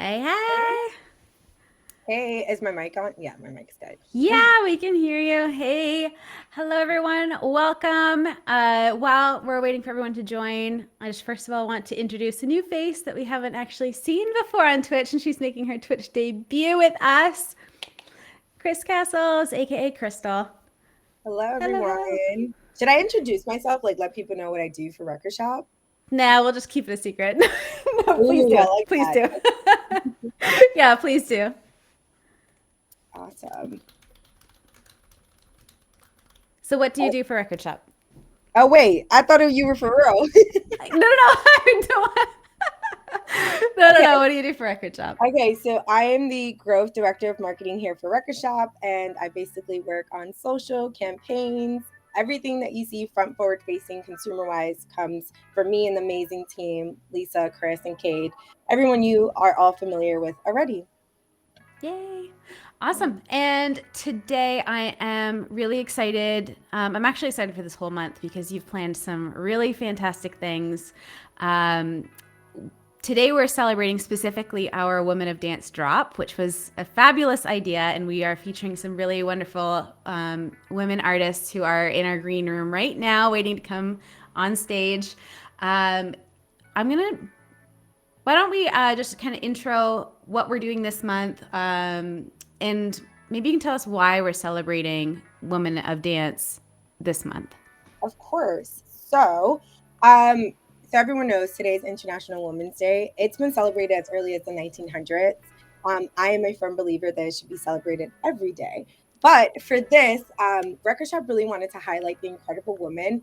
Hey, hey. Hey, is my mic on? Yeah, my mic's good. Yeah, we can hear you. Hey, hello everyone. Welcome. While we're waiting for everyone to join, I just first of all want to introduce a new face that we haven't actually seen before on Twitch, and she's making her Twitch debut with us. Chris Castles, aka Crystal. Hello, Hello, hello. everyone. Should I introduce myself? Like, let people know what I do for Record Shop? Nah, we'll just keep it a secret. No, please Ooh, I do. like Please that. do. Yeah, please do. Awesome. So, what do you Oh, do for Record Shop? wait. I thought you were for real. No, no, no. I don't. No, no, no. Okay. What do you do for Record Shop? Okay, so I am the growth director of marketing here for Record Shop, and I basically work on social campaigns. Everything that you see front forward facing consumer wise comes from me and the amazing team, Lisa, Chris, and Cade. Everyone you are all familiar with already. Yay. Awesome. And today I am really excited. I'm actually excited for this whole month because you've planned some really fantastic things. Um, Today we're celebrating specifically our Women of Dance drop, which was a fabulous idea, and we are featuring some really wonderful women artists who are in our green room right now, waiting to come on stage. Um, I'm gonna why don't we just kind of intro what we're doing this month, and maybe you can tell us why we're celebrating Women of Dance this month. Of course. Um, so everyone knows today is International Women's Day. It's been celebrated as early as the 1900s. I am a firm believer that it should be celebrated every day. But for this, Record Shop really wanted to highlight the incredible women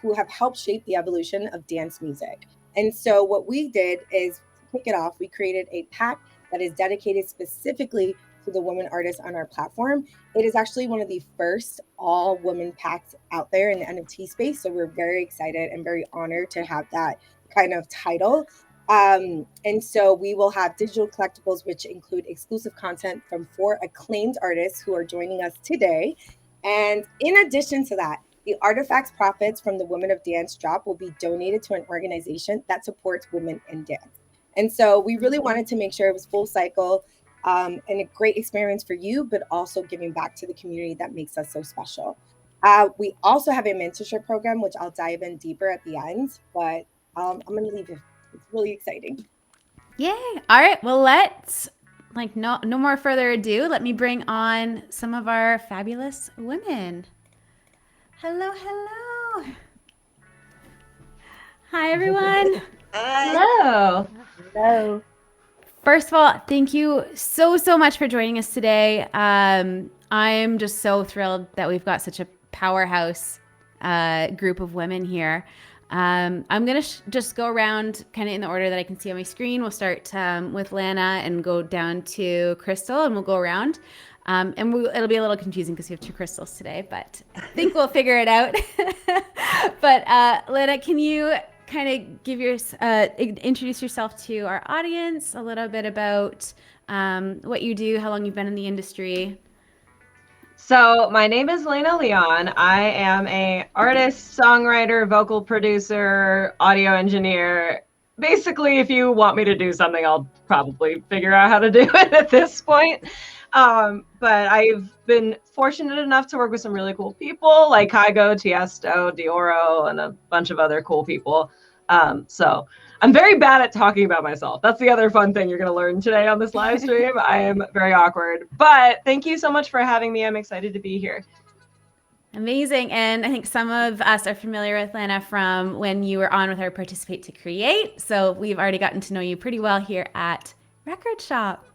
who have helped shape the evolution of dance music. And so what we did is to kick it off, we created a pack that is dedicated specifically to the women artists on our platform. It is actually one of the first all women packs out there in the NFT space. So we're very excited and very honored to have that kind of title. And so we will have digital collectibles, which include exclusive content from four acclaimed artists who are joining us today. And in addition to that, the artifacts profits from the Women of Dance drop will be donated to an organization that supports women in dance. And so we really wanted to make sure it was full cycle and a great experience for you, but also giving back to the community that makes us so special. We also have a mentorship program, which I'll dive in deeper at the end, but I'm going to leave it. It's really exciting. Yay! All right, well let's no more further ado. Let me bring on some of our fabulous women. Hello, hello. Hi everyone. Hi. Hello. Hello. First of all, thank you so much for joining us today. I'm just so thrilled that we've got such a powerhouse group of women here. I'm gonna just go around kind of in the order that I can see on my screen. We'll start with Lana and go down to Crystal, and we'll go around. It'll be a little confusing because we have two crystals today, but I think we'll figure it out. But Lana, can you kind of introduce yourself to our audience, a little bit about what you do, how long you've been in the industry? So my name is Elena Leon. I am a artist, songwriter, vocal producer, audio engineer. Basically, if you want me to do something, I'll probably figure out how to do it at this point. But I've been fortunate enough to work with some really cool people like Kygo, Tiesto, Dioro, and a bunch of other cool people. So I'm very bad at talking about myself. That's the other fun thing you're going to learn today on this live stream. I am very awkward, but thank you so much for having me. I'm excited to be here. Amazing. And I think some of us are familiar with Lana from when you were on with our Participate to Create. So we've already gotten to know you pretty well here at Record Shop.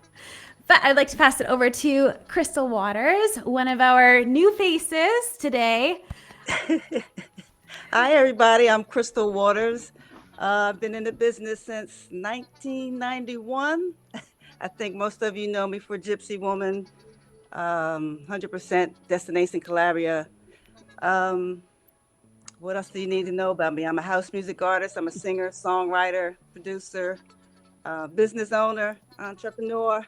But I'd like to pass it over to Crystal Waters, one of our new faces today. Hi, everybody. I'm Crystal Waters. I've been in the business since 1991. I think most of you know me for Gypsy Woman, 100% Destination Calabria. What else do you need to know about me? I'm a house music artist. I'm a singer, songwriter, producer, business owner, entrepreneur,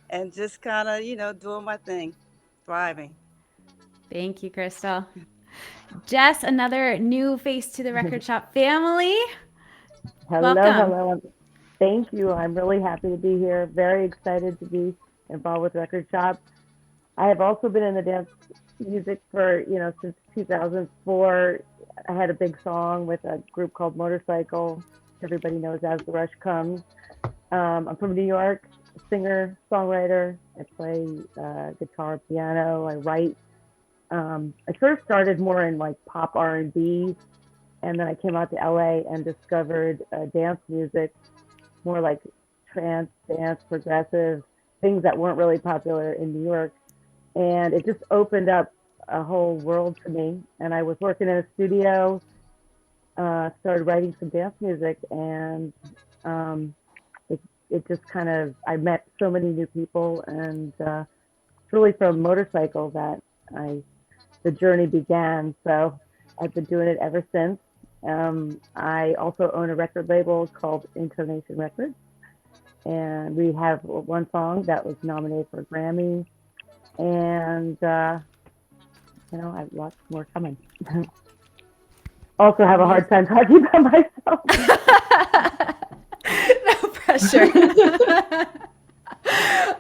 and just kind of, doing my thing, thriving. Thank you, Crystal. Jess, another new face to the Record Shop family. Hello, Welcome. hello. Thank you. I'm really happy to be here. Very excited to be involved with Record Shop. I have also been in the dance music for, since 2004. I had a big song with a group called Motorcycle. Everybody knows As the Rush Comes. I'm from New York, singer, songwriter. I play guitar, piano. I write. I sort of started more in like pop R&B, and then I came out to LA and discovered dance music, more like trance, dance, progressive, things that weren't really popular in New York. And it just opened up a whole world to me. And I was working in a studio, started writing some dance music, and it just kind of, I met so many new people, and it's really from Motorcycle that the journey began. So I've been doing it ever since. I also own a record label called Intonation Records, and we have one song that was nominated for a Grammy, and I have lots more coming. Also have a hard time talking about myself. No pressure.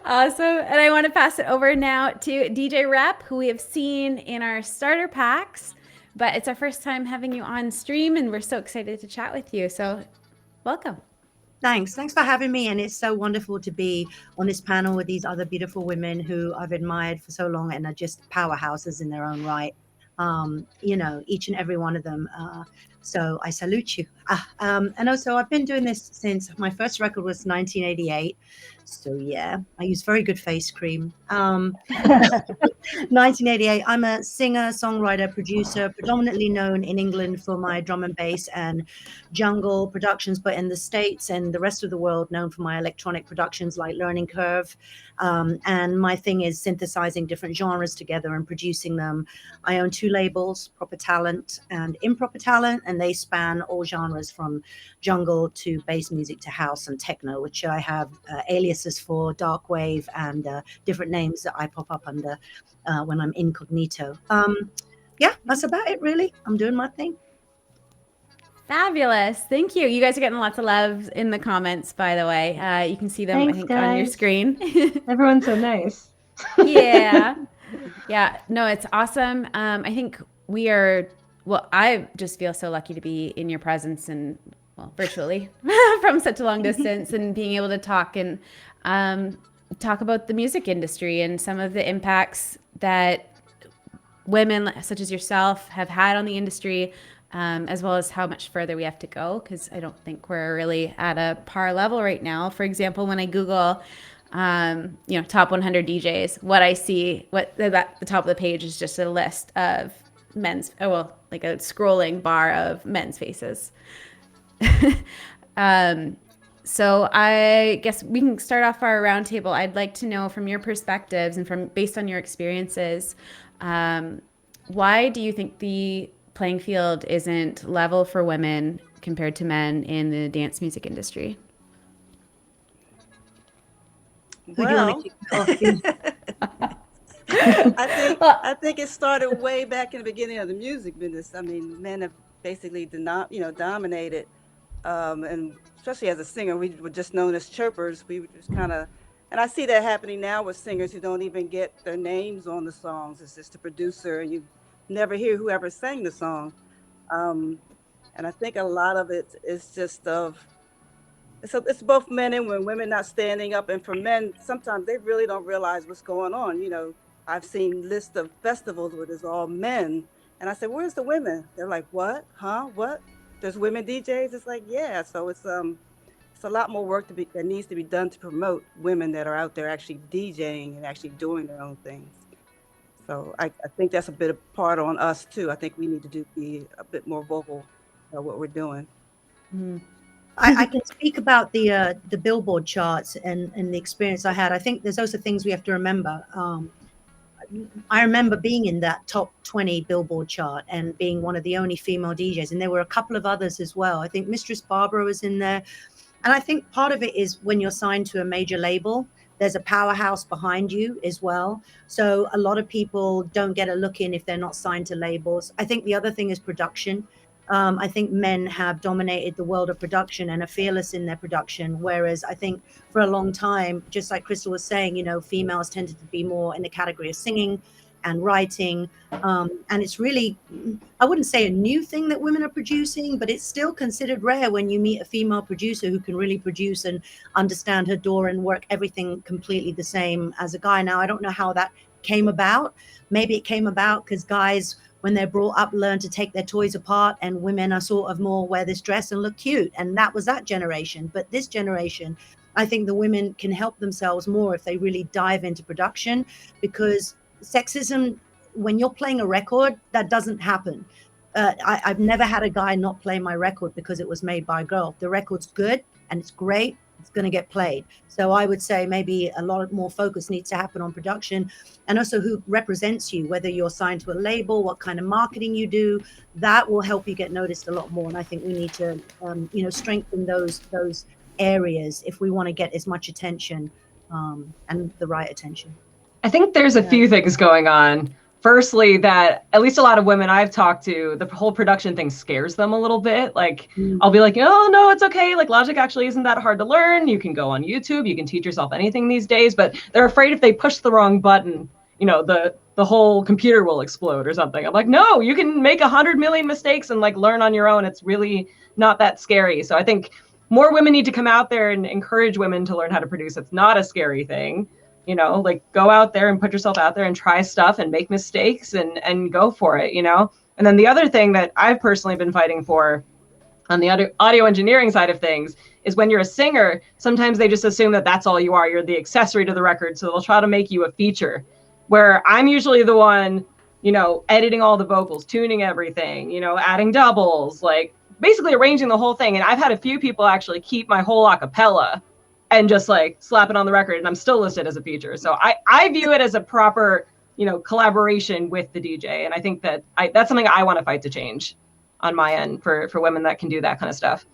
Awesome. And I want to pass it over now to DJ Rep, who we have seen in our starter packs, but it's our first time having you on stream, and we're so excited to chat with you. So welcome. Thanks for having me. And it's so wonderful to be on this panel with these other beautiful women who I've admired for so long and are just powerhouses in their own right. Each and every one of them. So I salute you. And also I've been doing this since my first record was 1988. So yeah, I use very good face cream. 1988, I'm a singer, songwriter, producer, predominantly known in England for my drum and bass and jungle productions, but in the States and the rest of the world known for my electronic productions like Learning Curve. And my thing is synthesizing different genres together and producing them. I own 2 labels, Proper Talent and Improper Talent, and they span all genres from jungle to bass music to house and techno, which I have aliases for, dark wave, and different names that I pop up under when I'm incognito. Yeah, that's about it, really. I'm doing my thing. Fabulous. Thank you. You guys are getting lots of love in the comments, by the way. You can see them, Thanks, I think, on your guys. screen. Everyone's so nice. Yeah. Yeah. No, it's awesome. I think I just feel so lucky to be in your presence and, virtually from such a long distance, and being able to talk and talk about the music industry and some of the impacts that women such as yourself have had on the industry, as well as how much further we have to go, because I don't think we're really at a par level right now. For example, when I Google top 100 DJs, what I see, at the top of the page is just a list of like a scrolling bar of men's faces. So I guess we can start off our roundtable. I'd like to know from your perspectives and based on your experiences, why do you think the playing field isn't level for women compared to men in the dance music industry? Well, I think it started way back in the beginning of the music business. I mean, men have basically dominated, and especially as a singer, we were just known as chirpers. We were just kind of, and I see that happening now with singers who don't even get their names on the songs. It's just a producer, and you never hear whoever sang the song. And I think a lot of it is just it's both men and women not standing up. And for men, sometimes they really don't realize what's going on. I've seen lists of festivals where there's all men. And I said, where's the women? They're like, what? Huh? What? There's women DJs? It's like, yeah. So it's a lot more work that needs to be done to promote women that are out there actually DJing and actually doing their own things. So I think that's a bit of part on us too. I think we need to be a bit more vocal about what we're doing. Mm-hmm. I can speak about the Billboard charts and the experience I had. I think there's also things we have to remember. I remember being in that top 20 Billboard chart and being one of the only female DJs, and there were a couple of others as well. I think Mistress Barbara was in there, and I think part of it is when you're signed to a major label, there's a powerhouse behind you as well. So a lot of people don't get a look in if they're not signed to labels. I think the other thing is production. I think men have dominated the world of production and are fearless in their production. Whereas I think for a long time, just like Crystal was saying, females tended to be more in the category of singing and writing. And it's really, I wouldn't say a new thing that women are producing, but it's still considered rare when you meet a female producer who can really produce and understand her door and work everything completely the same as a guy. Now, I don't know how that came about. Maybe it came about because guys, when they're brought up, learn to take their toys apart, and women are sort of more wear this dress and look cute. And that was that generation. But this generation, I think the women can help themselves more if they really dive into production, because sexism, when you're playing a record, that doesn't happen. I've never had a guy not play my record because it was made by a girl. If the record's good and it's great, it's going to get played. So I would say maybe a lot more focus needs to happen on production, and also who represents you, whether you're signed to a label, what kind of marketing you do. That will help you get noticed a lot more. And I think we need to, strengthen those areas if we want to get as much attention and the right attention. I think there's a few things going on. Firstly, that at least a lot of women I've talked to, the whole production thing scares them a little bit. Like, I'll be like, oh, no, it's okay. Like, Logic actually isn't that hard to learn. You can go on YouTube. You can teach yourself anything these days. But they're afraid if they push the wrong button, the whole computer will explode or something. I'm like, no, you can make 100 million mistakes and like learn on your own. It's really not that scary. So I think more women need to come out there and encourage women to learn how to produce. It's not a scary thing. Like go out there and put yourself out there and try stuff and make mistakes and go for it, And then the other thing that I've personally been fighting for on the audio engineering side of things is when you're a singer, sometimes they just assume that that's all you are. You're the accessory to the record. So they'll try to make you a feature, where I'm usually the one, editing all the vocals, tuning everything, adding doubles, like basically arranging the whole thing. And I've had a few people actually keep my whole acapella and just like slap it on the record, and I'm still listed as a feature. So I view it as a proper, collaboration with the DJ. And I think that that's something I want to fight to change on my end for women that can do that kind of stuff.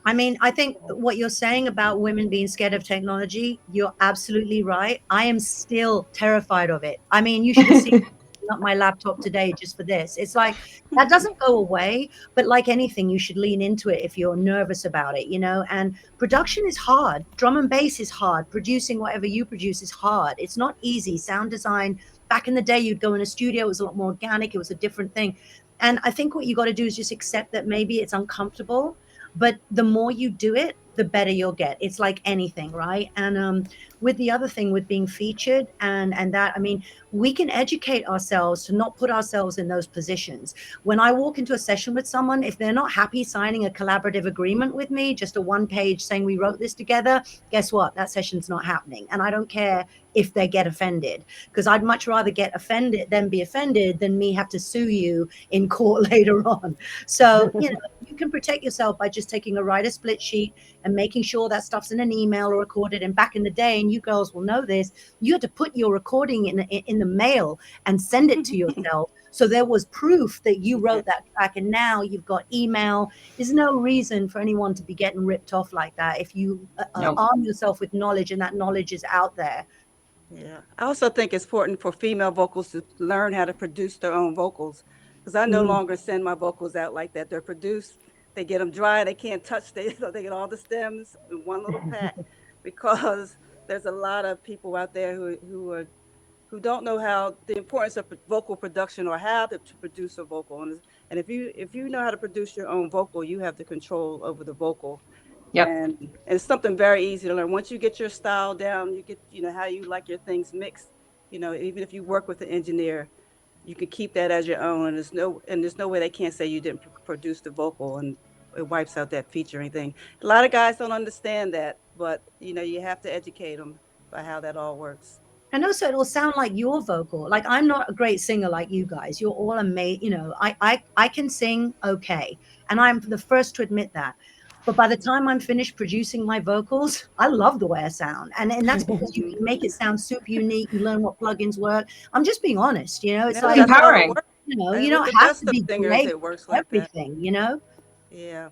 I mean, I think what you're saying about women being scared of technology, you're absolutely right. I am still terrified of it. I mean, you should have seen up my laptop today just for this. It's like, that doesn't go away, but like anything, you should lean into it if you're nervous about it, and production is hard. Drum and bass is hard. Producing whatever you produce is hard. It's not easy. Sound design, back in the day, you'd go in a studio, it was a lot more organic. It was a different thing. And I think what you got to do is just accept that maybe it's uncomfortable, but the more you do it, the better you'll get. It's like anything, right? And with the other thing with being featured and that, I mean, we can educate ourselves to not put ourselves in those positions. When I walk into a session with someone, if they're not happy signing a collaborative agreement with me, just a one page saying we wrote this together, guess what? That session's not happening. And I don't care if they get offended, because I'd much rather get offended than be offended than me have to sue you in court later on. So, you can protect yourself by just taking a writer split sheet and making sure that stuff's in an email or recorded. And back in the day, and you girls will know this, you had to put your recording in the mail and send it to yourself. So there was proof that you wrote that track, and now you've got email. There's no reason for anyone to be getting ripped off like that if you arm yourself with knowledge, and that knowledge is out there. Yeah, I also think it's important for female vocals to learn how to produce their own vocals, because I no longer send my vocals out like that. They're produced, they get them dry, they can't touch, they get all the stems in one little pack, because there's a lot of people out there who don't know how the importance of vocal production or how to produce a vocal. And if you know how to produce your own vocal, you have the control over the vocal. Yep. And it's something very easy to learn. Once you get your style down, you get, how you like your things mixed, even if you work with an engineer, you can keep that as your own. And there's no way they can't say you didn't produce the vocal, and it wipes out that featuring thing. A lot of guys don't understand that, but you have to educate them by how that all works. And also it'll sound like your vocal. Like, I'm not a great singer like you guys. You're all amazing. I can sing okay. And I'm the first to admit that. But by the time I'm finished producing my vocals, I love the way I sound. And that's because you can make it sound super unique. You learn what plugins work. I'm just being honest, it's like empowering. You don't have to be great at everything, Yeah.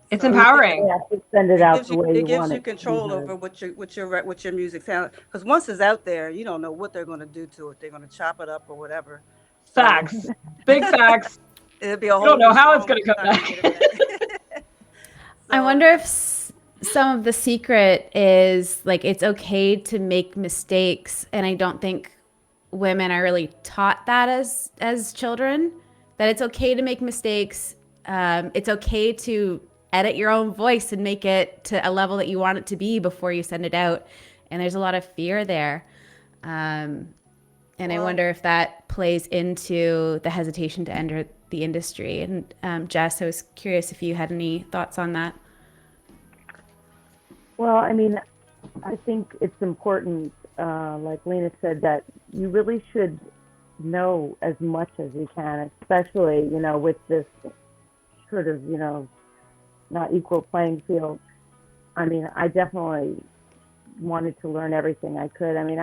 It's empowering. You have to send it out the way you want it. It gives you control over what your music sounds. Because once it's out there, you don't know what they're going to do to it. They're going to chop it up or whatever. Facts. Big facts. It'll be a whole don't know new how it's song going to by come the time you back. get it back. I wonder if some of the secret is like it's okay to make mistakes, and I don't think women are really taught that as children, that it's okay to make mistakes. It's okay to edit your own voice and make it to a level that you want it to be before you send it out. And there's a lot of fear there. And I wonder if that plays into the hesitation to enter the industry. And Jess, I was curious if you had any thoughts on that. Well, I mean, I think it's important, like Lena said, that you really should know as much as you can, especially, you know, with this sort of, you know, not equal playing field. I mean, I definitely wanted to learn everything I could. I mean,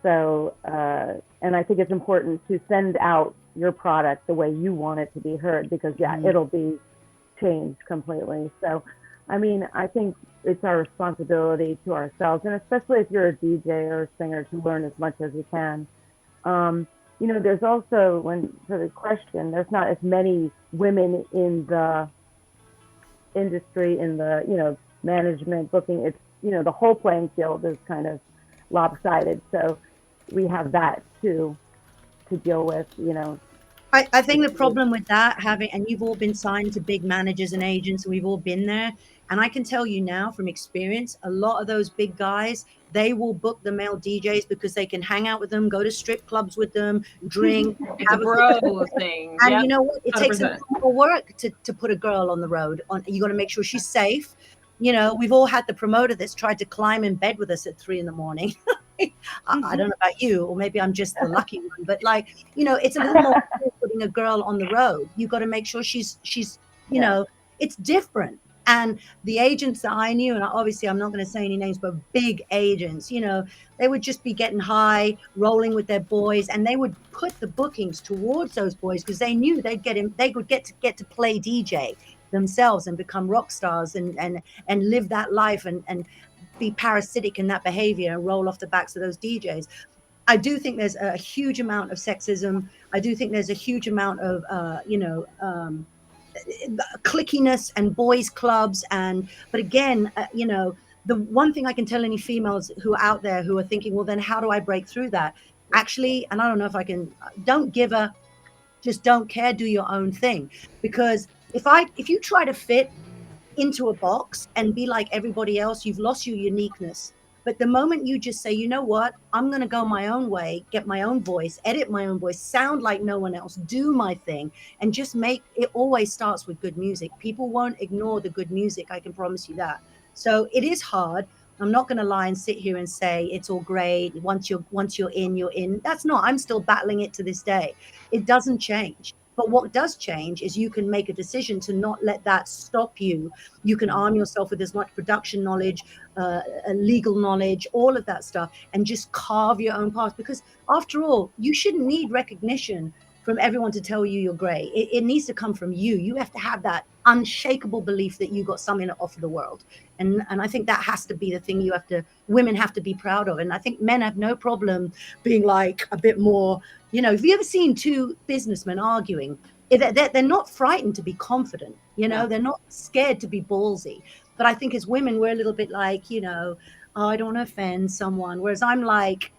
and I think it's important to send out your product the way you want it to be heard, because it'll be changed completely. So, I mean, I think it's our responsibility to ourselves, and especially if you're a DJ or a singer, to learn as much as you can. You know, there's also, for the question, there's not as many women in the industry, in the, you know, management, booking. It's, you know, the whole playing field is kind of lopsided. So we have that too to deal with, you know. I think the problem with that, and you've all been signed to big managers and agents, and we've all been there. And I can tell you now from experience, a lot of those big guys, they will book the male DJs because they can hang out with them, go to strip clubs with them, drink, It's a bro thing. And yep. you know what? It takes a 100%. lot more work to put a girl on the road. You got to make sure she's safe. You know, we've all had the promoter that's tried to climb in bed with us at 3 a.m. I don't know about you, or maybe I'm just the lucky one, but like, you know, it's a little more putting a girl on the road. You got to make sure she's, you know, it's different. And the agents that I knew, and obviously I'm not going to say any names, but big agents, you know, they would just be getting high, rolling with their boys, and they would put the bookings towards those boys because they knew they would get to play DJ themselves and become rock stars and live that life and be parasitic in that behavior and roll off the backs of those DJs. I do think there's a huge amount of sexism. I do think there's a huge amount of, clickiness and boys clubs. But again, you know, the one thing I can tell any females who are out there who are thinking, well, then how do I break through that? Actually, and I don't know if I can, don't give a, just don't care, do your own thing. Because if you try to fit into a box and be like everybody else, you've lost your uniqueness. But the moment you just say, you know what, I'm going to go my own way, get my own voice, edit my own voice, sound like no one else, do my thing, and just make it, always starts with good music. People won't ignore the good music. I can promise you that. So it is hard. I'm not going to lie and sit here and say it's all great. Once you're in, you're in. That's not. I'm still battling it to this day. It doesn't change. But what does change is you can make a decision to not let that stop you. You can arm yourself with as much production knowledge, legal knowledge, all of that stuff, and just carve your own path. Because after all, you shouldn't need recognition from everyone to tell you you're great. It needs to come from you. You have to have that unshakable belief that you got something to offer the world. And I think that has to be the thing women have to be proud of. And I think men have no problem being like a bit more, you know, have you ever seen two businessmen arguing? They're not frightened to be confident, you know, they're not scared to be ballsy. But I think as women, we're a little bit like, you know, oh, I don't want to offend someone. Whereas I'm like,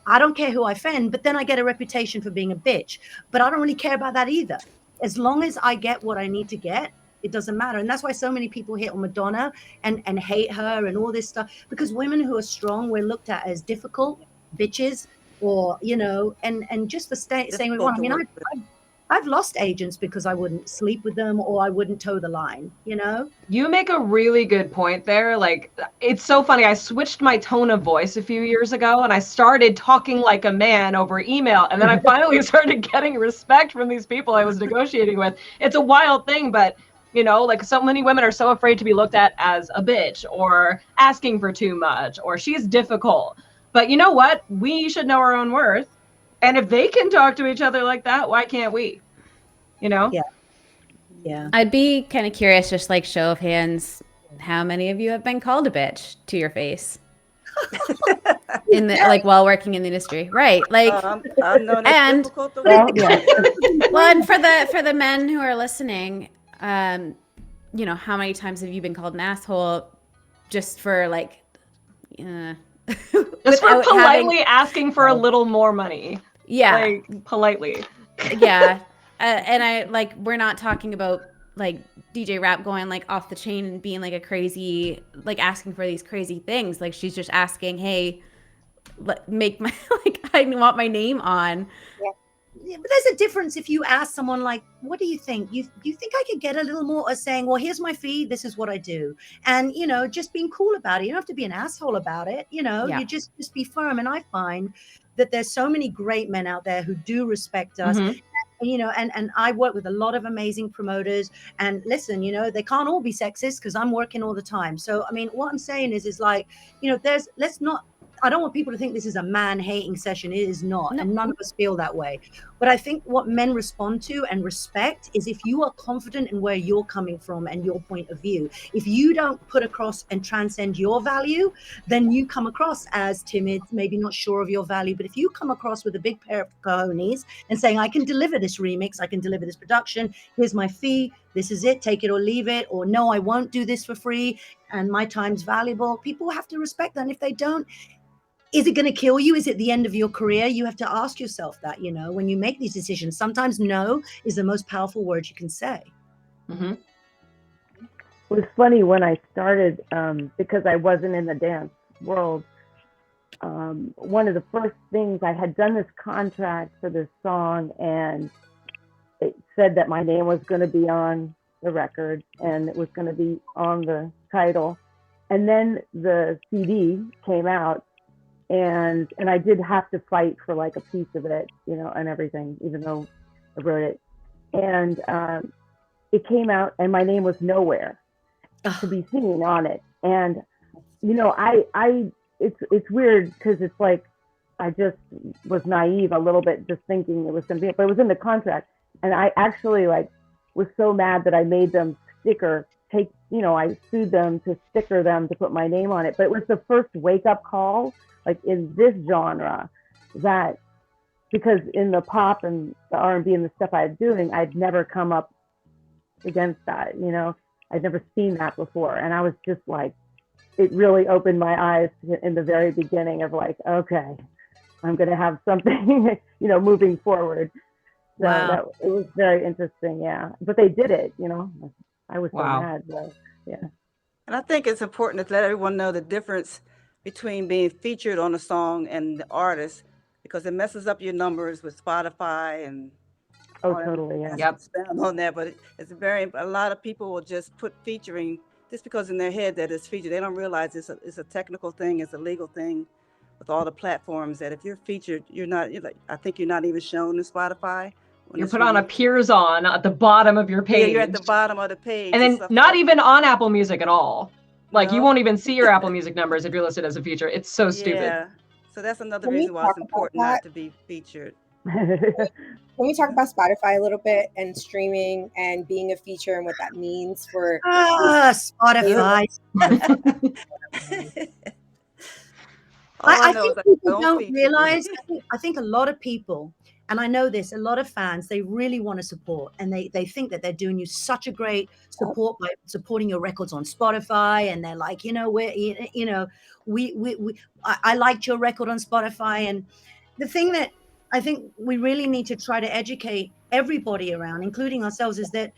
I don't care who I offend, but then I get a reputation for being a bitch. But I don't really care about that either. As long as I get what I need to get, it doesn't matter. And that's why so many people hate on Madonna and hate her and all this stuff. Because women who are strong, we're looked at as difficult bitches, or, you know, and just the saying we want. I mean, I've lost agents because I wouldn't sleep with them or I wouldn't toe the line, you know? You make a really good point there. Like, it's so funny. I switched my tone of voice a few years ago and I started talking like a man over email. And then I finally started getting respect from these people I was negotiating with. It's a wild thing, but you know, like so many women are so afraid to be looked at as a bitch or asking for too much or she's difficult. But you know what? We should know our own worth. And if they can talk to each other like that, why can't we? You know? Yeah. I'd be kind of curious, just like show of hands, how many of you have been called a bitch to your face? in the like while working in the industry, right? Like, I'm known as and difficult to Well, work. yeah. well, and for the men who are listening, you know, how many times have you been called an asshole just for like, Just for without politely having, asking for a little more money. yeah, Like, politely. yeah, and I like we're not talking about like DJ Rap going like off the chain and being like a crazy, like asking for these crazy things. Like she's just asking, hey, make my like I want my name on. Yeah, but there's a difference if you ask someone like, what do you think? You think I could get a little more, or saying, well, here's my fee, this is what I do. And just being cool about it. You don't have to be an asshole about it. Yeah. You just be firm. And I find that there's so many great men out there who do respect us. Mhm. And I work with a lot of amazing promoters, and listen, they can't all be sexist because I'm working all the time. So I mean, what I'm saying is like, I don't want people to think this is a man hating session. It is not. No. And none of us feel that way. But I think what men respond to and respect is if you are confident in where you're coming from and your point of view. If you don't put across and transcend your value, then you come across as timid, maybe not sure of your value. But if you come across with a big pair of cojones and saying, I can deliver this remix, I can deliver this production, here's my fee, this is it, take it or leave it, or no, I won't do this for free, and my time's valuable, people have to respect that. And if they don't, is it going to kill you? Is it the end of your career? You have to ask yourself that, when you make these decisions. Sometimes no is the most powerful word you can say. Mm-hmm. It was funny when I started, because I wasn't in the dance world. One of the first things, I had done this contract for this song, and it said that my name was going to be on the record and it was going to be on the title. And then the CD came out, and I did have to fight for like a piece of it, and everything, even though I wrote it. And it came out, and my name was nowhere to be seen on it. And it's weird because it's like I just was naive a little bit, just thinking it was going to be, but it was in the contract. And I actually was so mad that I made them I sued them to sticker them to put my name on it. But it was the first wake up call, like in this genre, that because in the pop and the R&B and the stuff I was doing, I'd never come up against that, I'd never seen that before. And I was just like, it really opened my eyes in the very beginning of like, okay, I'm going to have something, moving forward. So Wow. it was very interesting, yeah. But they did it, I was so mad, but yeah. And I think it's important to let everyone know the difference between being featured on a song and the artist, because it messes up your numbers with Spotify and totally, yeah. Yep. Expand on that, but it's a lot of people will just put featuring just because in their head that it's featured. They don't realize it's a technical thing, it's a legal thing with all the platforms, that if you're featured, I think you're not even shown in Spotify. You're put on appears on at the bottom of your page. Yeah, you're at the bottom of the page. And then not even on Apple Music at all. Like, you won't even see your Apple Music numbers if you're listed as a feature. It's so stupid. Yeah. So that's another reason why it's important not to be featured. Can we talk about Spotify a little bit and streaming and being a feature and what that means for Spotify? I think people don't realize. I think a lot of people, and I know this, a lot of fans, they really want to support, and they think that they're doing you such a great support by supporting your records on Spotify, and they're like, I liked your record on Spotify. And the thing that I think we really need to try to educate everybody around, including ourselves, is that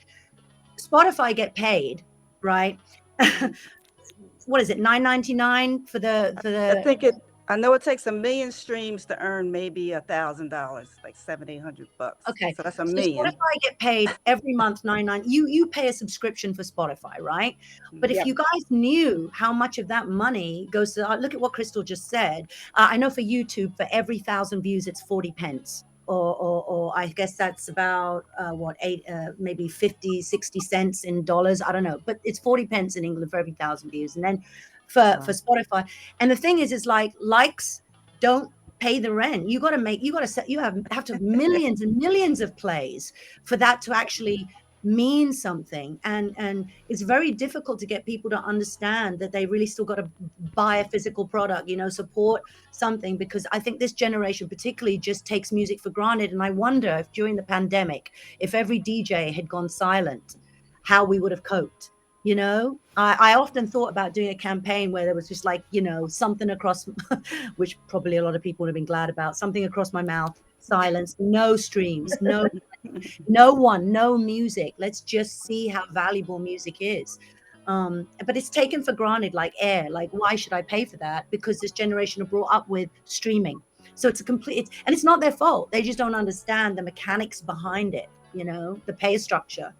Spotify get paid, right? What is it, $9.99 for the? I know it takes 1 million streams to earn maybe $1,000, like $700-800. Okay, so that's $1 million. Spotify get paid every month $9.99. You pay a subscription for Spotify, right? But if you guys knew how much of that money goes to, look at what Crystal just said. I know for YouTube, for every 1,000 views, it's 40 pence. Or I guess that's about maybe 50, 60 cents in dollars. I don't know, but it's 40 pence in England for every 1,000 views. And then for Spotify. And the thing is like likes don't pay the rent. You have to have millions and millions of plays for that to actually means something, and it's very difficult to get people to understand that they really still got to buy a physical product, support something, because I think this generation particularly just takes music for granted. And I wonder if during the pandemic, if every DJ had gone silent, how we would have coped. I often thought about doing a campaign where there was just like, something across, which probably a lot of people would have been glad about, something across my mouth, silence, no streams, no music. Let's just see how valuable music is. But it's taken for granted like air. Like, why should I pay for that? Because this generation are brought up with streaming. So it's and it's not their fault. They just don't understand the mechanics behind it, the pay structure.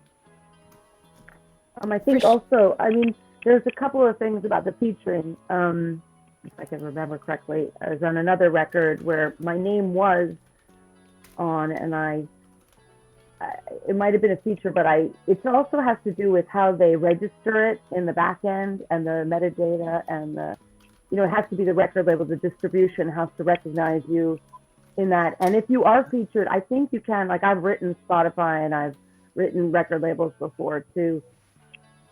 I think also, there's a couple of things about the featuring. If I can remember correctly, I was on another record where my name was on, and it might have been a feature, but it also has to do with how they register it in the back end and the metadata, and it has to be the record label, the distribution has to recognize you in that. And if you are featured, I think you can, like I've written Spotify and I've written record labels before to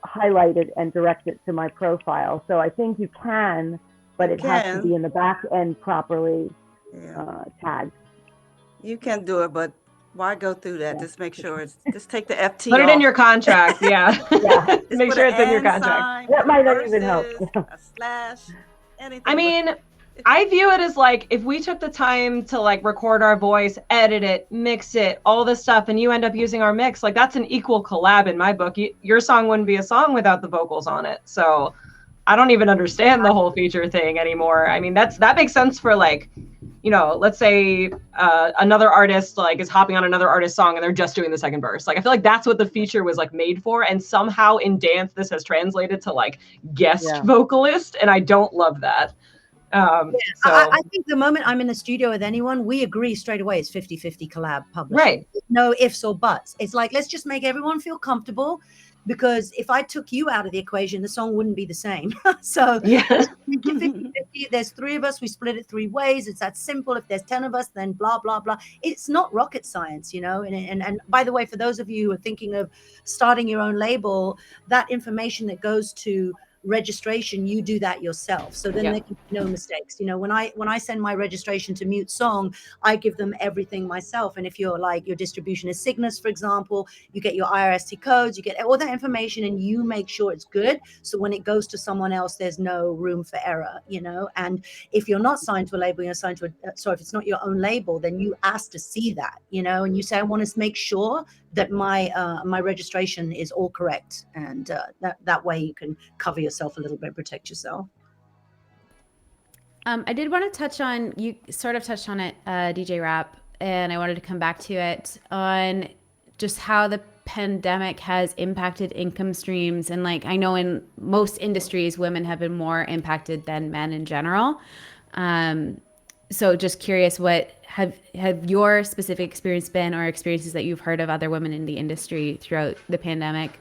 highlight it and direct it to my profile. So I think you can, but it has to be in the back end properly tagged. You can do it, but why go through that? Just make sure just take the FT Put it off. in your contract. Yeah. Make sure it's in your contract. That might not even help. A slash, anything. I mean, I view it as like, if we took the time to like record our voice, edit it, mix it, all this stuff, and you end up using our mix, like that's an equal collab in my book. Your song wouldn't be a song without the vocals on it. So I don't even understand the whole feature thing anymore. I mean, that makes sense for like, let's say another artist like is hopping on another artist's song and they're just doing the second verse. Like, I feel like that's what the feature was like made for. And somehow in dance, this has translated to like guest vocalist. And I don't love that. I think the moment I'm in the studio with anyone, we agree straight away it's 50-50 collab publishing. Right. No ifs or buts. It's like, let's just make everyone feel comfortable, because if I took you out of the equation, the song wouldn't be the same. So yeah. 50-50. There's 3 of us, we split it 3 ways. It's that simple. If there's 10 of us, then blah, blah, blah. It's not rocket science, and by the way, for those of you who are thinking of starting your own label, that information that goes to registration, you do that yourself, so then there can be no mistakes. When I send my registration to Mute Song, I give them everything myself. And if you're like, your distribution is Cygnus, for example, you get your IRST codes, you get all that information, and you make sure it's good, so when it goes to someone else, there's no room for error. And if you're not signed to a label, you're signed to if it's not your own label, then you ask to see that, and you say, I want to make sure that my registration is all correct, and that way you can cover yourself a little bit, protect yourself. I did want to touch on, you sort of touched on it, DJ Rap, and I wanted to come back to it on just how the pandemic has impacted income streams. And like, I know in most industries, women have been more impacted than men in general. So just curious, what have your specific experience been, or experiences that you've heard of other women in the industry throughout the pandemic,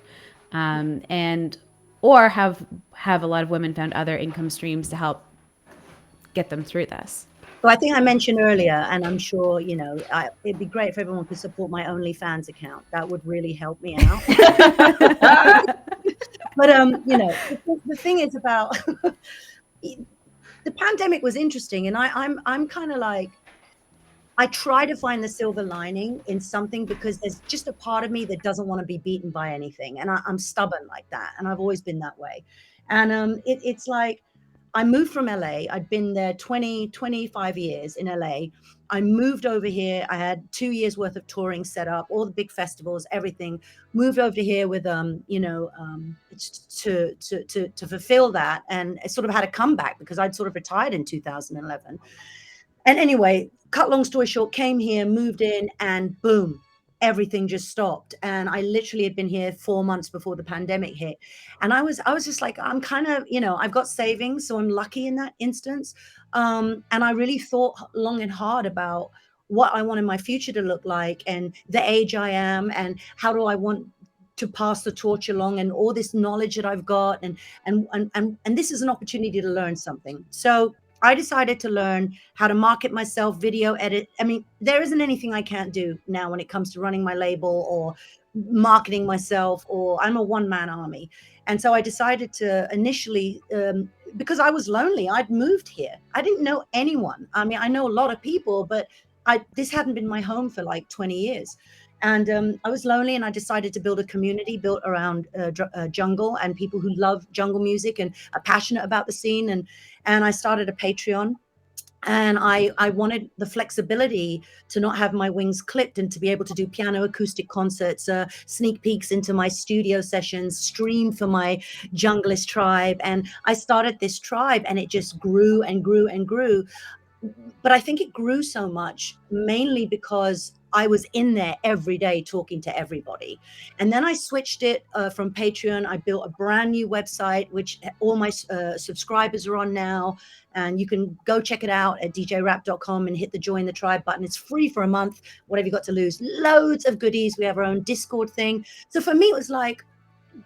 or have a lot of women found other income streams to help get them through this? So I think I mentioned earlier, and I'm sure, it'd be great if everyone could support my OnlyFans account. That would really help me out. But, the thing is about the pandemic was interesting. And I'm kind of like, I try to find the silver lining in something, because there's just a part of me that doesn't want to be beaten by anything. And I'm stubborn like that. And I've always been that way. And it's like, I moved from LA. I'd been there 25 years in LA. I moved over here. I had 2 years worth of touring set up, all the big festivals, everything. Moved over here with, to fulfill that. And I sort of had a comeback, because I'd sort of retired in 2011. And anyway, cut long story short, came here, moved in, and boom, everything just stopped. And I literally had been here 4 months before the pandemic hit. And I was just like, I'm kind of, I've got savings, so I'm lucky in that instance. And I really thought long and hard about what I wanted my future to look like, and the age I am, and how do I want to pass the torch along, and all this knowledge that I've got. And this is an opportunity to learn something. So I decided to learn how to market myself, video edit. I mean, there isn't anything I can't do now when it comes to running my label or marketing myself, or I'm a one-man army. And so I decided to initially, because I was lonely, I'd moved here. I didn't know anyone. I mean, I know a lot of people, but this hadn't been my home for like 20 years. And I was lonely, and I decided to build a community built around jungle and people who love jungle music and are passionate about the scene. And I started a Patreon. And I wanted the flexibility to not have my wings clipped and to be able to do piano acoustic concerts, sneak peeks into my studio sessions, stream for my junglist tribe. And I started this tribe, and it just grew and grew and grew. But I think it grew so much mainly because I was in there every day talking to everybody. And then I switched it from Patreon. I built a brand new website, which all my subscribers are on now. And you can go check it out at djrap.com and hit the join the tribe button. It's free for a month. What have you got to lose? Loads of goodies. We have our own Discord thing. So for me, it was like,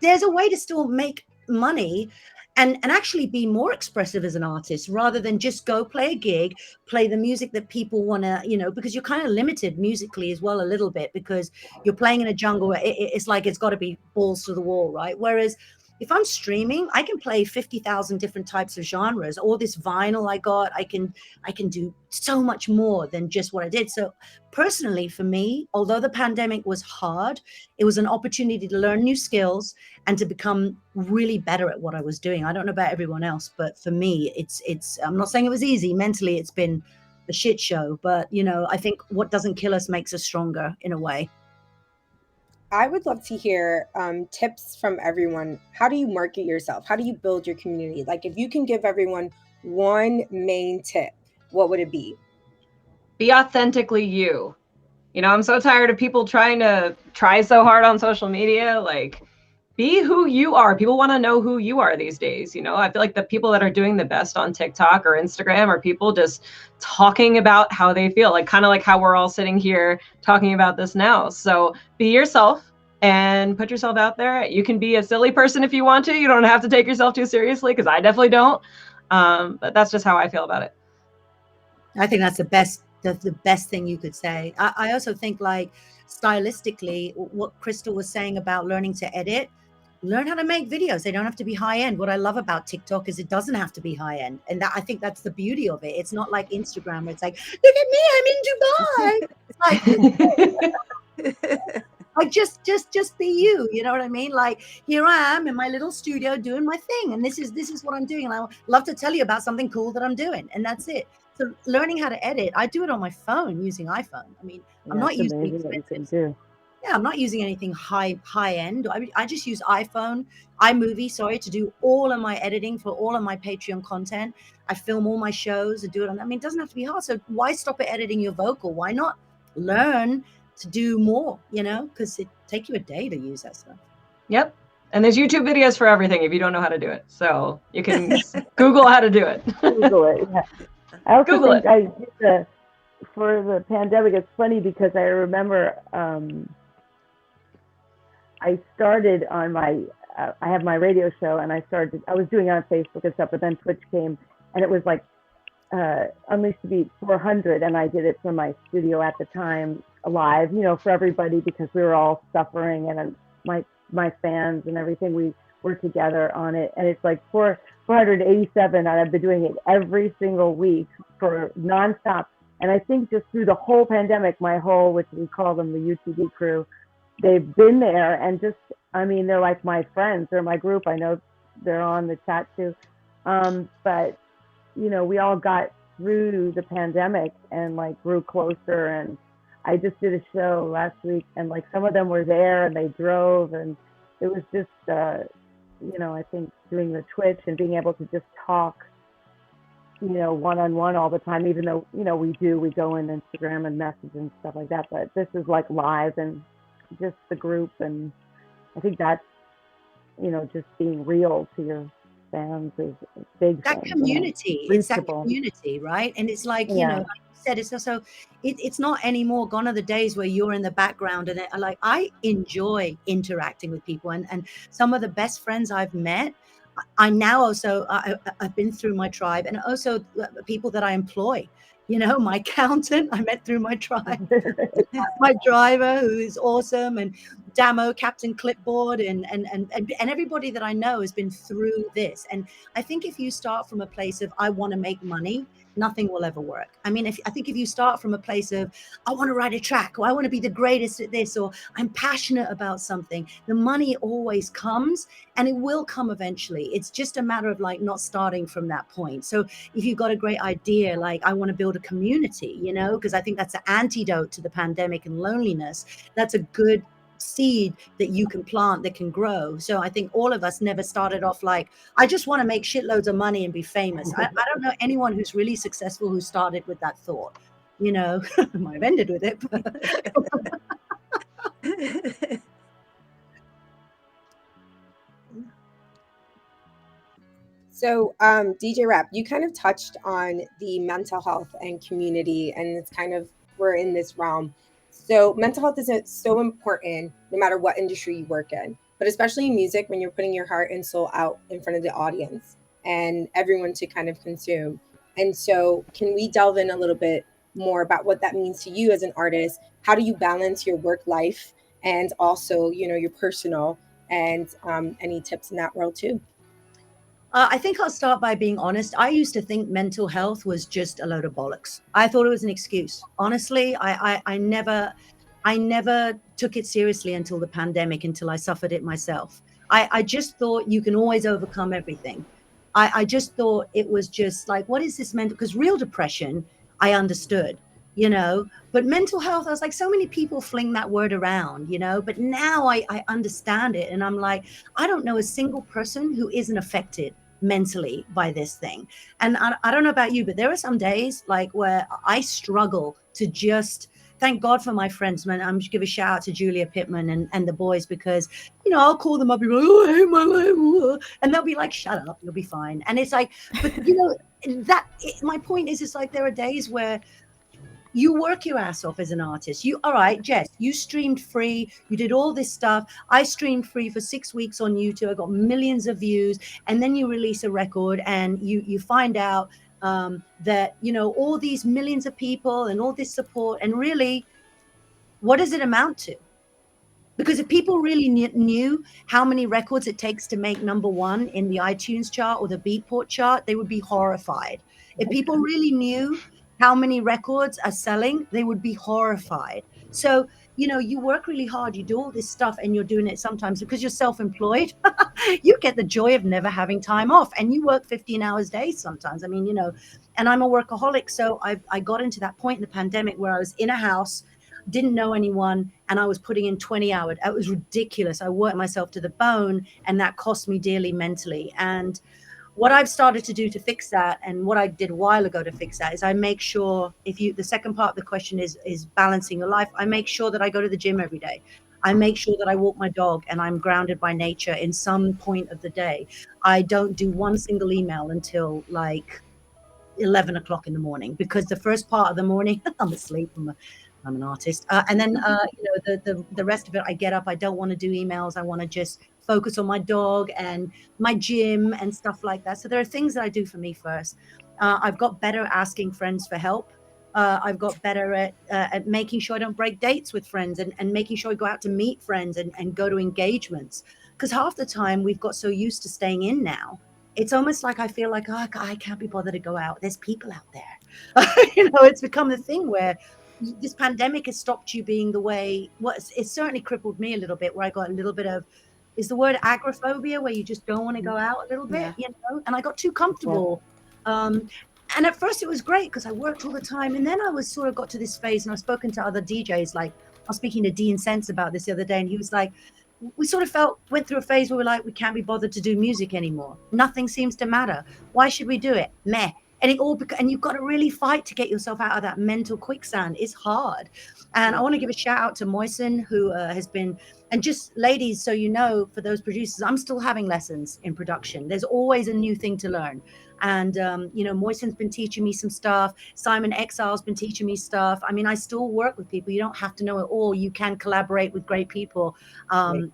there's a way to still make money and actually be more expressive as an artist, rather than just go play a gig, play the music that people want to, because you're kind of limited musically as well a little bit, because you're playing in a jungle where it's like it's got to be balls to the wall, right? Whereas if I'm streaming, I can play 50,000 different types of genres. All this vinyl I got, I can do so much more than just what I did. So personally, for me, although the pandemic was hard, it was an opportunity to learn new skills and to become really better at what I was doing. I don't know about everyone else, but for me, it's I'm not saying it was easy. Mentally, it's been a shit show, but I think what doesn't kill us makes us stronger in a way. I would love to hear tips from everyone. How do you market yourself? How do you build your community? Like, if you can give everyone one main tip, what would it be? Be authentically you. I'm so tired of people trying to try so hard on social media. Like, be who you are. People want to know who you are these days. I feel like the people that are doing the best on TikTok or Instagram are people just talking about how they feel, like kind of like how we're all sitting here talking about this now. So be yourself and put yourself out there. You can be a silly person if you want to. You don't have to take yourself too seriously, because I definitely don't. But that's just how I feel about it. I think that's the best thing you could say. I also think, like, stylistically, what Crystal was saying about learning to edit, learn how to make videos. They don't have to be high end. What I love about TikTok is it doesn't have to be high end. And I think that's the beauty of it. It's not like Instagram where it's like, look at me, I'm in Dubai. It's like, like just be you. You know what I mean? Like, here I am in my little studio doing my thing. And this is what I'm doing. And I love to tell you about something cool that I'm doing. And that's it. So learning how to edit, I do it on my phone using iPhone. I mean, I'm not using expensive. Yeah, I'm not using anything high end. I just use iMovie, to do all of my editing for all of my Patreon content. I film all my shows and do it on. I mean, it doesn't have to be hard. So why stop at editing your vocal? Why not learn to do more? Because it take you a day to use that stuff. Yep. And there's YouTube videos for everything if you don't know how to do it. So you can Google how to do it. Google it. Yeah. I also Google think for the pandemic, it's funny because I remember I started on I have my radio show, and I was doing it on Facebook and stuff, but then Twitch came, and it was like Unleashed the Beat 400, and I did it from my studio at the time, live, for everybody, because we were all suffering, and my fans and everything, we were together on it, and it's like 487, and I've been doing it every single week for nonstop. And I think just through the whole pandemic, which we call them the UTD crew, they've been there, and they're like my friends. They're my group. I know they're on the chat too. But, we all got through the pandemic and like grew closer. And I just did a show last week, and like some of them were there and they drove, and it was just, I think doing the Twitch and being able to just talk, one-on-one all the time, even though, we go in Instagram and message and stuff like that. But this is like live and just the group. And I think that's, just being real to your fans is a big that thing, community. It's that community, right? And it's like, like you said, it's also, it's not anymore. Gone are the days where you're in the background. And I enjoy interacting with people, and some of the best friends I've met, I now also, I've been through my tribe, and also people that I employ. My accountant I met through my tribe, my driver who is awesome, and Damo, Captain Clipboard, and everybody that I know has been through this. And I think if you start from a place of I want to make money, nothing will ever work. I mean, I think if you start from a place of I want to write a track, or I want to be the greatest at this, or I'm passionate about something, the money always comes, and it will come eventually. It's just a matter of like not starting from that point. So if you've got a great idea, like I want to build a community, you know, because I think that's an antidote to the pandemic and loneliness. That's a good seed that you can plant that can grow. So I think all of us never started off like, I just want to make shitloads of money and be famous. I don't know anyone who's really successful who started with that thought. You know, might have ended with it. So, DJ Rap, you kind of touched on the mental health and community, and it's kind of we're in this realm. So, mental health is so important no matter what industry you work in, but especially in music when you're putting your heart and soul out in front of the audience and everyone to kind of consume. And so, can we delve in a little bit more about what that means to you as an artist? How do you balance your work life and also, your personal, and any tips in that world too? I think I'll start by being honest. I used to think mental health was just a load of bollocks. I thought it was an excuse. Honestly, I never took it seriously until the pandemic, until I suffered it myself. I just thought you can always overcome everything. I just thought it was just like, what is this mental? Because real depression, I understood, you know, but mental health, I was like, so many people fling that word around, you know, but now I understand it. And I'm like, I don't know a single person who isn't affected mentally by this thing. And I don't know about you, but there are some days like where I struggle to just thank God for my friends, man. I'm just give a shout out to Julia Pittman and the boys, because, you know, I'll call them up and be like, oh, I hate my life. And they'll be like, shut up, you'll be fine. And it's like, but you know, my point is, it's like, there are days where you work your ass off as an artist. All right, Jess, you streamed free. You did all this stuff. I streamed free for 6 weeks on YouTube. I got millions of views. And then you release a record and you find out that, you know, all these millions of people and all this support. And really, what does it amount to? Because if people really knew how many records it takes to make #1 in the iTunes chart or the Beatport chart, they would be horrified. If people really knew how many records are selling, they would be horrified. So, you know, you work really hard, you do all this stuff, and you're doing it sometimes because you're self-employed. You get the joy of never having time off, and you work 15 hours days sometimes. I mean, you know, and I'm a workaholic. So I got into that point in the pandemic where I was in a house, didn't know anyone, and I was putting in 20 hours. It was ridiculous. I worked myself to the bone, and that cost me dearly mentally. And what I've started to do to fix that, and what I did a while ago to fix that, is I make sure, the second part of the question is balancing your life, I make sure that I go to the gym every day. I make sure that I walk my dog and I'm grounded by nature in some point of the day. I don't do one single email until like 11 o'clock in the morning, because the first part of the morning I'm asleep. I'm an artist. And then, you know, the rest of it, I get up, I don't want to do emails. I want to just focus on my dog and my gym and stuff like that. So there are things that I do for me first. I've got better at asking friends for help. I've got better at making sure I don't break dates with friends, and making sure I go out to meet friends and go to engagements. Because half the time we've got so used to staying in now, it's almost like I feel like, oh, I can't be bothered to go out. There's people out there. You know, it's become a thing where this pandemic has stopped you being the way. Well, it's certainly crippled me a little bit, where I got a little bit of, is the word agoraphobia, where you just don't want to go out a little bit, Yeah. you know, and I got too comfortable. And at first it was great because I worked all the time. And then I was sort of got to this phase, and I've spoken to other DJs, like I was speaking to Dean Sense about this the other day, and he was like, we sort of went through a phase where we're like, we can't be bothered to do music anymore. Nothing seems to matter. Why should we do it? Meh. And and you've got to really fight to get yourself out of that mental quicksand. It's hard. And I want to give a shout out to Moisen, who has been, and just ladies, so you know, for those producers, I'm still having lessons in production. There's always a new thing to learn. And, you know, Moisen's been teaching me some stuff. Simon Exile's been teaching me stuff. I mean, I still work with people. You don't have to know it all. You can collaborate with great people and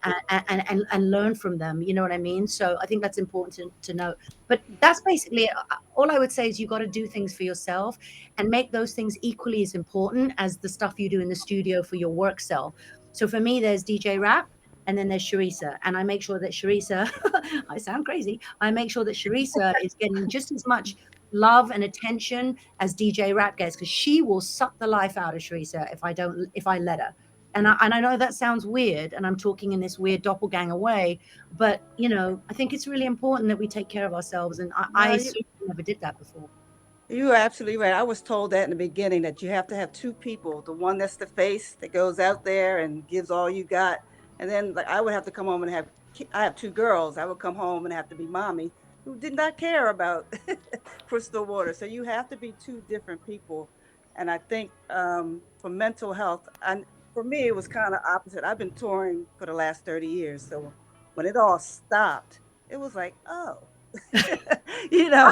learn from them. You know what I mean? So I think that's important to note. But that's basically all I would say, is you got to do things for yourself and make those things equally as important as the stuff you do in the studio for your work self. So for me, there's DJ Rap, and then there's Sharisa, and I make sure that Sharisa, I sound crazy, I make sure that Sharisa is getting just as much love and attention as DJ Rap gets, because she will suck the life out of Sharisa if I let her. And I know that sounds weird, and I'm talking in this weird doppelganger way, but I think it's really important that we take care of ourselves, and I certainly never did that before. You are absolutely right. I was told that in the beginning, that you have to have two people. The one that's the face that goes out there and gives all you got. And then like I would have to come home and I have two girls. I would come home and have to be mommy who did not care about crystal water. So you have to be two different people. And I think for mental health, and for me, it was kind of opposite. I've been touring for the last 30 years. So when it all stopped, it was like, oh, I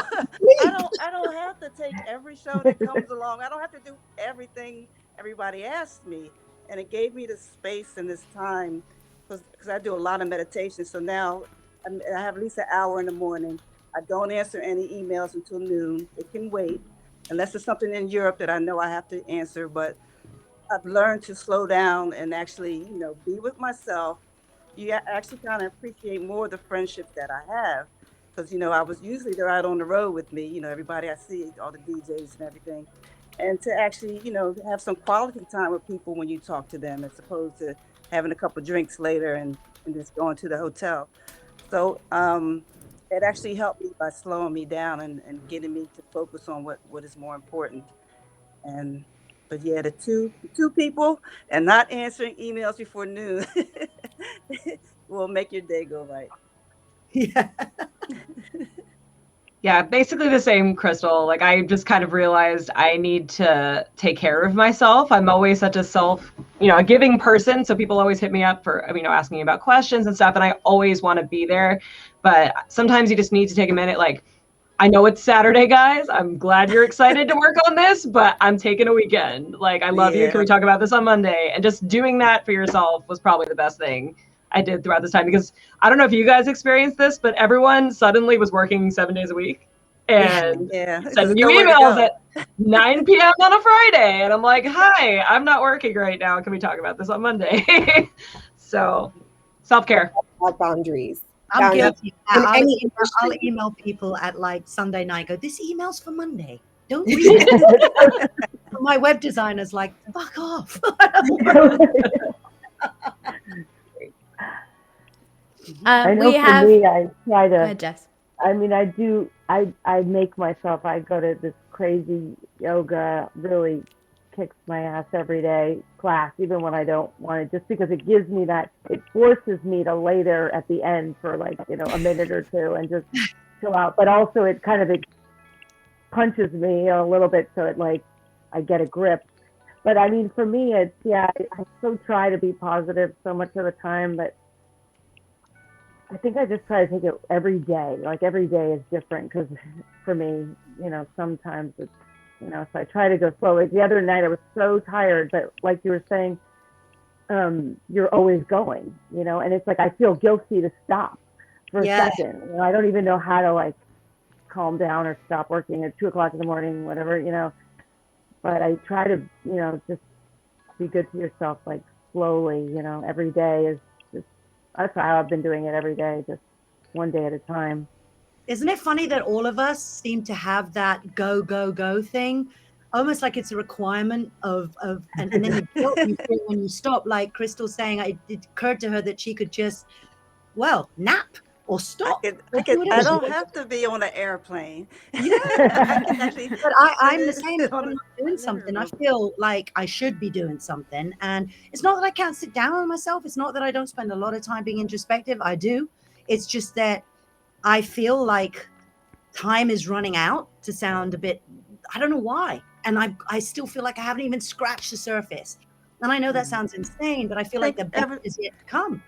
don't have to take every show that comes along. I don't have to do everything everybody asks me. And it gave me the space and this time, because I do a lot of meditation. So now I have at least an hour in the morning. I don't answer any emails until noon. It can wait, unless it's something in Europe that I know I have to answer. But I've learned to slow down and actually, be with myself. You actually kind of appreciate more the friendships that I have. Because, I was usually they're out on the road with me, everybody I see, all the DJs and everything. And to actually, have some quality time with people when you talk to them, as opposed to having a couple drinks later and just going to the hotel. So it actually helped me by slowing me down and getting me to focus on what is more important. But yeah, the two people and not answering emails before noon will make your day go right. Yeah. Yeah, basically the same, Crystal. Like I just kind of realized I need to take care of myself. I'm always such a a giving person. So people always hit me up for, asking about questions and stuff. And I always want to be there. But sometimes you just need to take a minute. Like, I know it's Saturday, guys. I'm glad you're excited to work on this, but I'm taking a weekend. Like, I love you. Can we talk about this on Monday? And just doing that for yourself was probably the best thing I did throughout this time, because I don't know if you guys experienced this, but everyone suddenly was working 7 days a week and sending you emails at 9 p.m. on a Friday. And I'm like, hi, I'm not working right now. Can we talk about this on Monday? So self-care. Boundaries. I'm guilty. I'll email people at like Sunday night, go, this email's for Monday. Don't read it. My web designer's like, fuck off. I know for me, I try to. Go ahead, Jess. I mean, I do. I make myself. I go to this crazy yoga, really kicks my ass every day class, even when I don't want it, just because it gives me that. It forces me to lay there at the end for like a minute or two and just chill out. But also, it kind of punches me a little bit, so it like I get a grip. But I mean, for me, it's I so try to be positive so much of the time, but I think I just try to take it every day. Like every day is different, because for me, sometimes it's, so I try to go slow. Like the other night I was so tired, but like you were saying, you're always going, and it's like I feel guilty to stop for a second. I don't even know how to like calm down or stop working at 2:00 in the morning, whatever, but I try to, just be good to yourself, like slowly, every day is just, that's how I've been doing it every day, just one day at a time. Isn't it funny that all of us seem to have that go, go, go thing? Almost like it's a requirement of and then the guilt you feel when you stop, like Crystal's saying, it occurred to her that she could just, nap or stop. I don't have to be on an airplane. But I'm the same. If I'm not doing something, I feel like I should be doing something. And it's not that I can't sit down on myself. It's not that I don't spend a lot of time being introspective. I do. It's just that I feel like time is running out, to sound a bit, I don't know why. And I still feel like I haven't even scratched the surface. And I know that sounds insane, but I feel like the best is yet to come.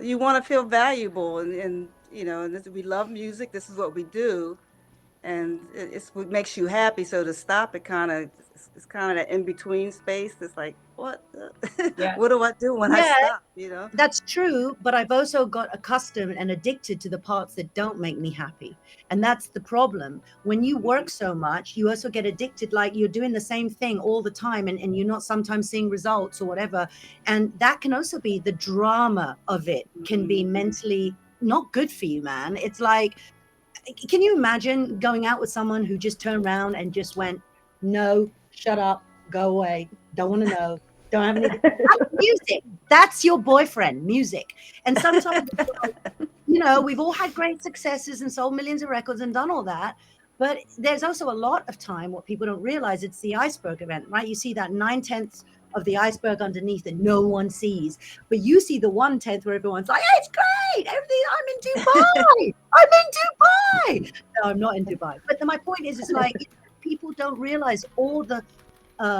You want to feel valuable, and we love music. This is what we do. and it's what makes you happy. So to stop it it's kind of that in between space. It's like, what Yeah. what do I do when I Yeah, stop, you know? that's true, but I've also got accustomed and addicted to the parts that don't make me happy. And that's the problem. When you work so much, you also get addicted, like you're doing the same thing all the time and you're not sometimes seeing results or whatever. And that can also be the drama of it, can be mentally not good for you, man. It's like, can you imagine going out with someone who just turned around and just went, no, shut up, go away, don't want to know, don't have anything. That's music. That's your boyfriend, music. And sometimes, you know, we've all had great successes and sold millions of records and done all that. But there's also a lot of time, what people don't realize, it's the iceberg event, right? You see that 9/10 of the iceberg underneath that no one sees. But you see the 1/10 where everyone's like, hey, it's great. Everything, I'm in Dubai. I'm in Dubai. No, I'm not in Dubai. But my point is, it's like people don't realize all the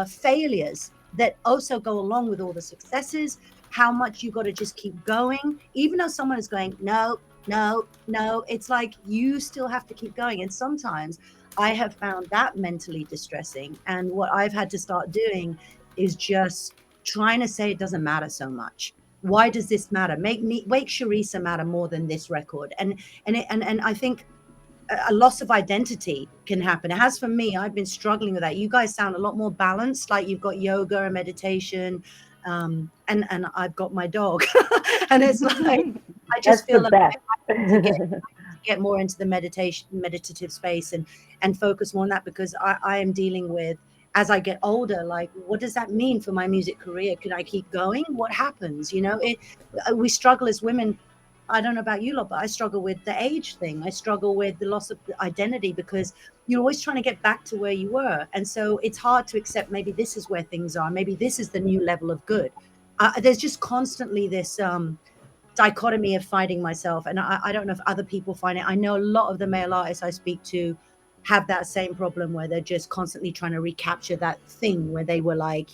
failures that also go along with all the successes, how much you got to just keep going, even though someone is going, no, no, no. It's like you still have to keep going. And sometimes I have found that mentally distressing. And what I've had to start doing is just trying to say it doesn't matter so much. Why does this matter? Make Sharisa matter more than this record. And I think a loss of identity can happen. It has for me. I've been struggling with that. You guys sound a lot more balanced, like you've got yoga and meditation, and I've got my dog, and it's like I just feel like I need to get more into the meditative space and focus more on that, because I am dealing with, as I get older, like, what does that mean for my music career? Can I keep going? What happens? You know, we struggle as women. I don't know about you lot, but I struggle with the age thing. I struggle with the loss of identity, because you're always trying to get back to where you were. And so it's hard to accept maybe this is where things are. Maybe this is the new level of good. There's just constantly this dichotomy of fighting myself. And I don't know if other people find it. I know a lot of the male artists I speak to have that same problem, where they're just constantly trying to recapture that thing where they were like,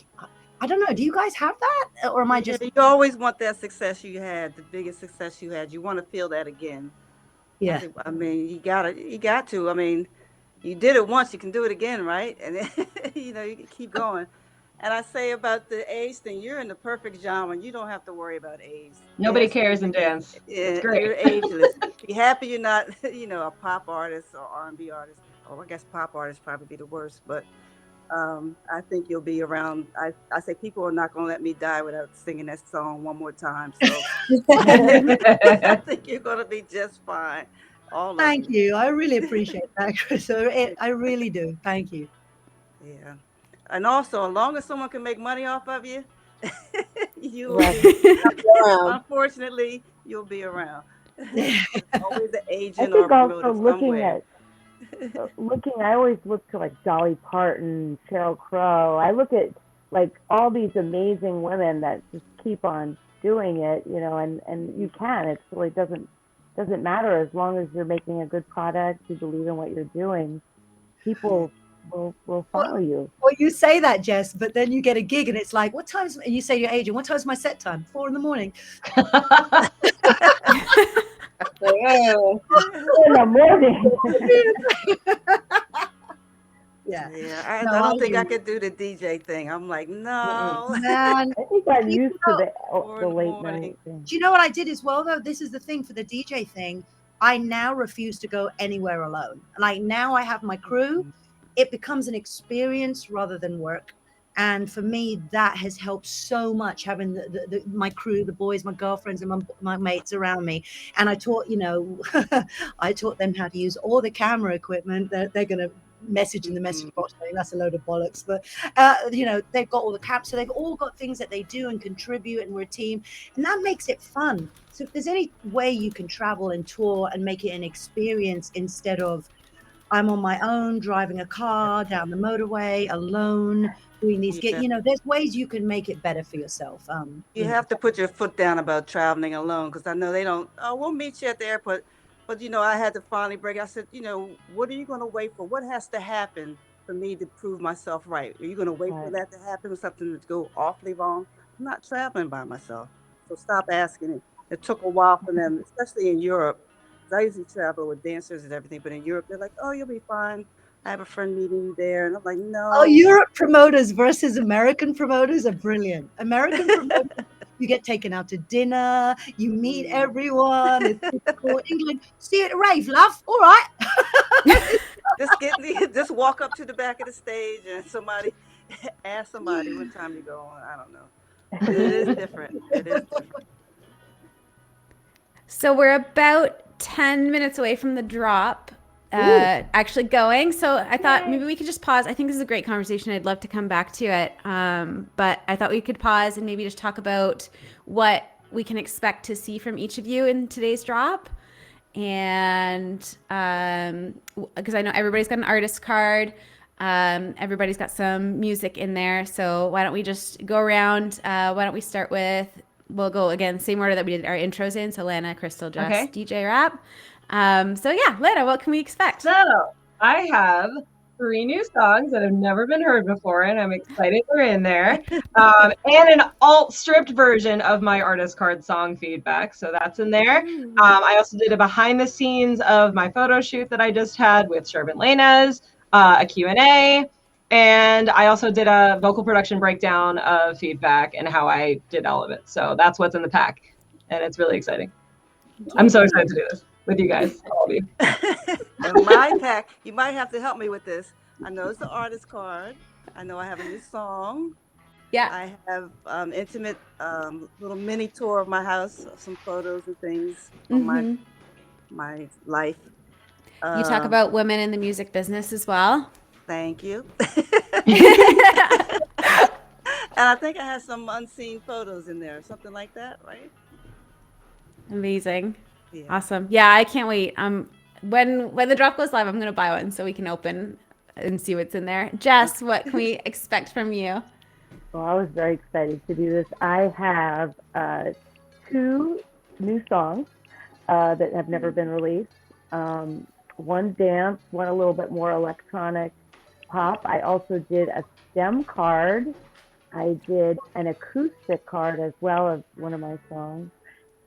I don't know. Do you guys have that? Or am I just... You always want that success you had, the biggest success you had. You want to feel that again. Yeah. I mean, you got to. I mean, you did it once, you can do it again, right? And then, you can keep going. And I say about the age thing, you're in the perfect genre. You don't have to worry about age. Nobody Yes, cares in dance. It's great. you're ageless. Be happy you're not, a pop artist or R&B artist. Oh, I guess pop artists probably be the worst, but I think you'll be around. I say people are not going to let me die without singing that song one more time. So I think you're going to be just fine. All of Thank you. you. I really appreciate that, Chris. I really do. Thank you. Yeah. And also, as long as someone can make money off of you, you'll Right. be, Around. unfortunately, you'll be around. Yeah. There's always an I agent or a think promoter also somewhere. I always look to like Dolly Parton, Sheryl Crow. I look at like all these amazing women that just keep on doing it, and you can. It really doesn't matter as long as you're making a good product, you believe in what you're doing, people will follow you. Well, you say that, Jess, but then you get a gig and it's like, what time's, and you say to your agent, what time's my set time? 4 a.m. Yeah. In the morning. Yeah. Yeah, No, I I don't think hear I you. could do the DJ thing. I'm like, no, Man, I think I'm you used to know, four the in the late morning. night thing. do you know what I did as well, though? This is the thing for the DJ thing. I now refuse to go anywhere alone. Like, now I have my crew. It becomes an experience rather than work. And for me, that has helped so much, having my crew, the boys, my girlfriends, and my mates around me. And I taught, I taught them how to use all the camera equipment. They're going to message in the message box saying that's a load of bollocks. But, they've got all the caps. So they've all got things that they do and contribute, and we're a team. And that makes it fun. So if there's any way you can travel and tour and make it an experience, instead of I'm on my own driving a car down the motorway alone doing these Yeah. there's ways you can make it better for yourself. You have to put your foot down about traveling alone, because I know they don't, oh, we'll meet you at the airport. But, I had to finally break. I said, what are you going to wait for? What has to happen for me to prove myself right? Are you going to wait for Right. that to happen, or something to go awfully wrong? I'm not traveling by myself. So stop asking it. It took a while for them, especially in Europe. 'Cause I usually travel with dancers and everything, but in Europe, they're like, "Oh, you'll be fine. I have a friend meeting you there," and I'm like, Oh, "No." Europe promoters versus American promoters are brilliant. American promoters, you get taken out to dinner, you meet everyone. It's super cool. England, see you at a rave, love. All right. Just walk up to the back of the stage and somebody ask somebody what time you go on. I don't know. But it is different. It is different. So we're about 10 minutes away from the drop actually going. So I thought maybe we could just pause. I think this is a great conversation. I'd love to come back to it. But I thought we could pause and maybe just talk about what we can expect to see from each of you in today's drop. And because I know everybody's got an artist card. Everybody's got some music in there. So why don't we just go around? Why don't we start with, we'll go again, same order that we did our intros in. So Lana, Crystal, Jess, Okay. DJ Rap. So yeah, Lana, what can we expect? So I have 3 new songs that have never been heard before, and I'm excited they're in there. And an alt-stripped version of my artist card song feedback, so that's in there. I also did a behind the scenes of my photo shoot that I just had with Sherbet Lena's, a Q&A, and I also did a vocal production breakdown of feedback and how I did all of it. So that's what's in the pack, and it's really exciting. I'm so excited to do this with you guys, all of you. And my pack, you might have to help me with this. I know it's the artist card. I know I have a new song. Yeah. I have intimate little mini tour of my house, some photos and things from my life. You talk about women in the music business as well. Thank you. And I think I have some unseen photos in there, something like that, right? Amazing. Yeah. Awesome. Yeah, I can't wait. When the drop goes live, I'm gonna buy one so we can open and see what's in there. Jess, what can we expect from you? Well, I was very excited to do this. I have 2 new songs that have never been released. One dance, one a little bit more electronic pop. I also did a STEM card. I did an acoustic card as well as one of my songs,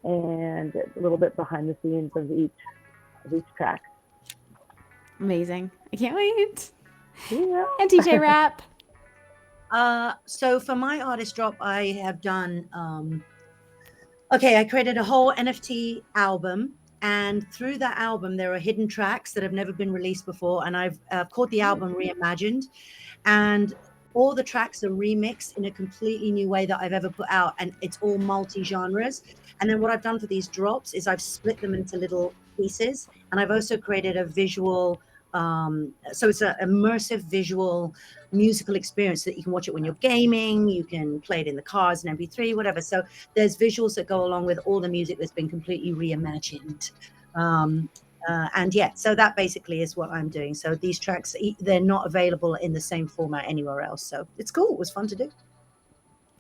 and a little bit behind the scenes of each track. Amazing. I can't wait. Yeah. And DJ Rap. So for my artist drop, I have done, I created a whole NFT album. And through that album, there are hidden tracks that have never been released before. And I've called the album Reimagined. And all the tracks are remixed in a completely new way that I've ever put out. And it's all multi-genres. And then what I've done for these drops is I've split them into little pieces. And I've also created a visual, so it's an immersive visual musical experience that you can watch it when you're gaming, you can play it in the cars and MP3, whatever. So there's visuals that go along with all the music that's been completely reimagined. And yeah, so that basically is what I'm doing. So these tracks, they're not available in the same format anywhere else. So it's cool. It was fun to do.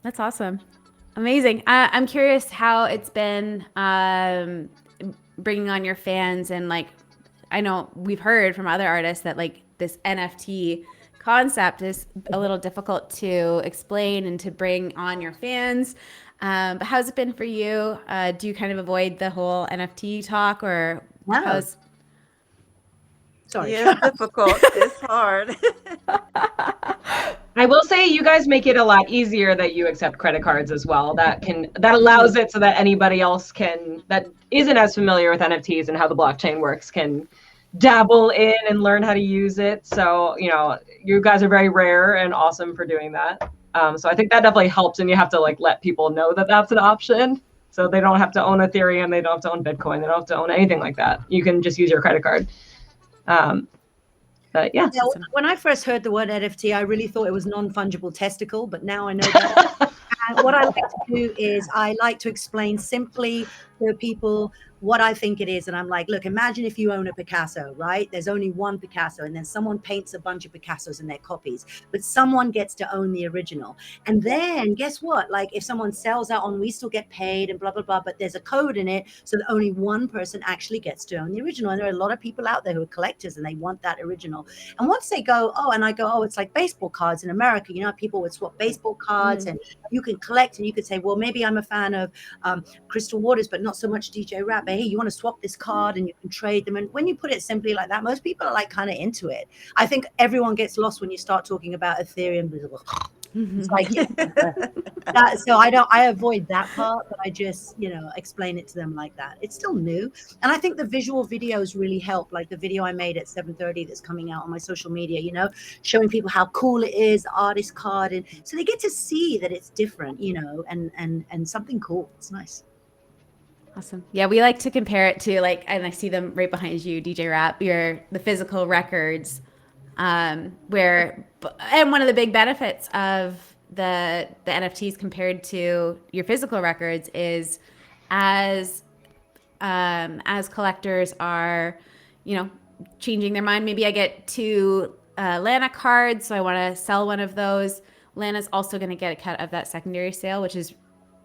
That's awesome. Amazing. I'm curious how it's been bringing on your fans, and like, I know we've heard from other artists that like this NFT concept is a little difficult to explain and to bring on your fans. But how's it been for you? Do you kind of avoid the whole NFT talk, or how's? Sorry. Yeah, it's difficult. It's hard. I will say you guys make it a lot easier that you accept credit cards as well. That allows it so that anybody else that isn't as familiar with NFTs and how the blockchain works can dabble in and learn how to use it. So, you guys are very rare and awesome for doing that. So I think that definitely helps, and you have to like let people know that that's an option. So they don't have to own Ethereum, they don't have to own Bitcoin, they don't have to own anything like that. You can just use your credit card. But yeah. When I first heard the word NFT, I really thought it was non-fungible testicle, but now I know that. And what I like to do is I like to explain simply to people what I think it is. And I'm like, look, imagine if you own a Picasso, right? There's only one Picasso, and then someone paints a bunch of Picassos and they're copies, but someone gets to own the original. And then guess what? Like if someone sells out on, we still get paid and blah, blah, blah, but there's a code in it so that only one person actually gets to own the original. And there are a lot of people out there who are collectors and they want that original. And once they go, it's like baseball cards in America, people would swap baseball cards and you can collect, and you could say, well, maybe I'm a fan of Crystal Waters, but not so much DJ Rap. but hey, you want to swap this card and you can trade them. And when you put it simply like that, most people are like kind of into it. I think everyone gets lost when you start talking about Ethereum. It's like that, so I avoid that part, but I just, explain it to them like that. It's still new. And I think the visual videos really help, like the video I made at 7:30 that's coming out on my social media, showing people how cool it is, the artist card. And so they get to see that it's different, and something cool. It's nice. Awesome. Yeah, we like to compare it to and I see them right behind you, DJ Rap, the physical records, and one of the big benefits of the NFTs compared to your physical records is as collectors are, changing their mind. Maybe I get 2 Lana cards, so I want to sell one of those. Lana's also going to get a cut of that secondary sale, which is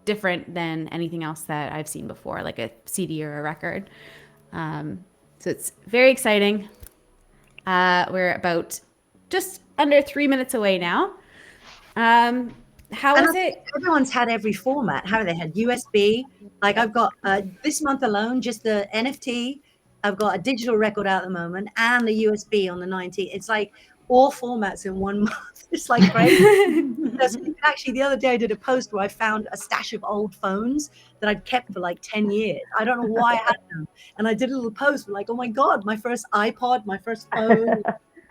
different than anything else that I've seen before, like a CD or a record. So it's very exciting. We're about just under 3 minutes away now. How is it? Everyone's had every format. How they had USB. Like I've got this month alone, just the NFT. I've got a digital record out at the moment and the USB on the 19th. It's like all formats in 1 month. It's like great. Actually, the other day I did a post where I found a stash of old phones that I'd kept for like 10 years. I don't know why I had them. And I did a little post like, oh my God, my first iPod, my first phone,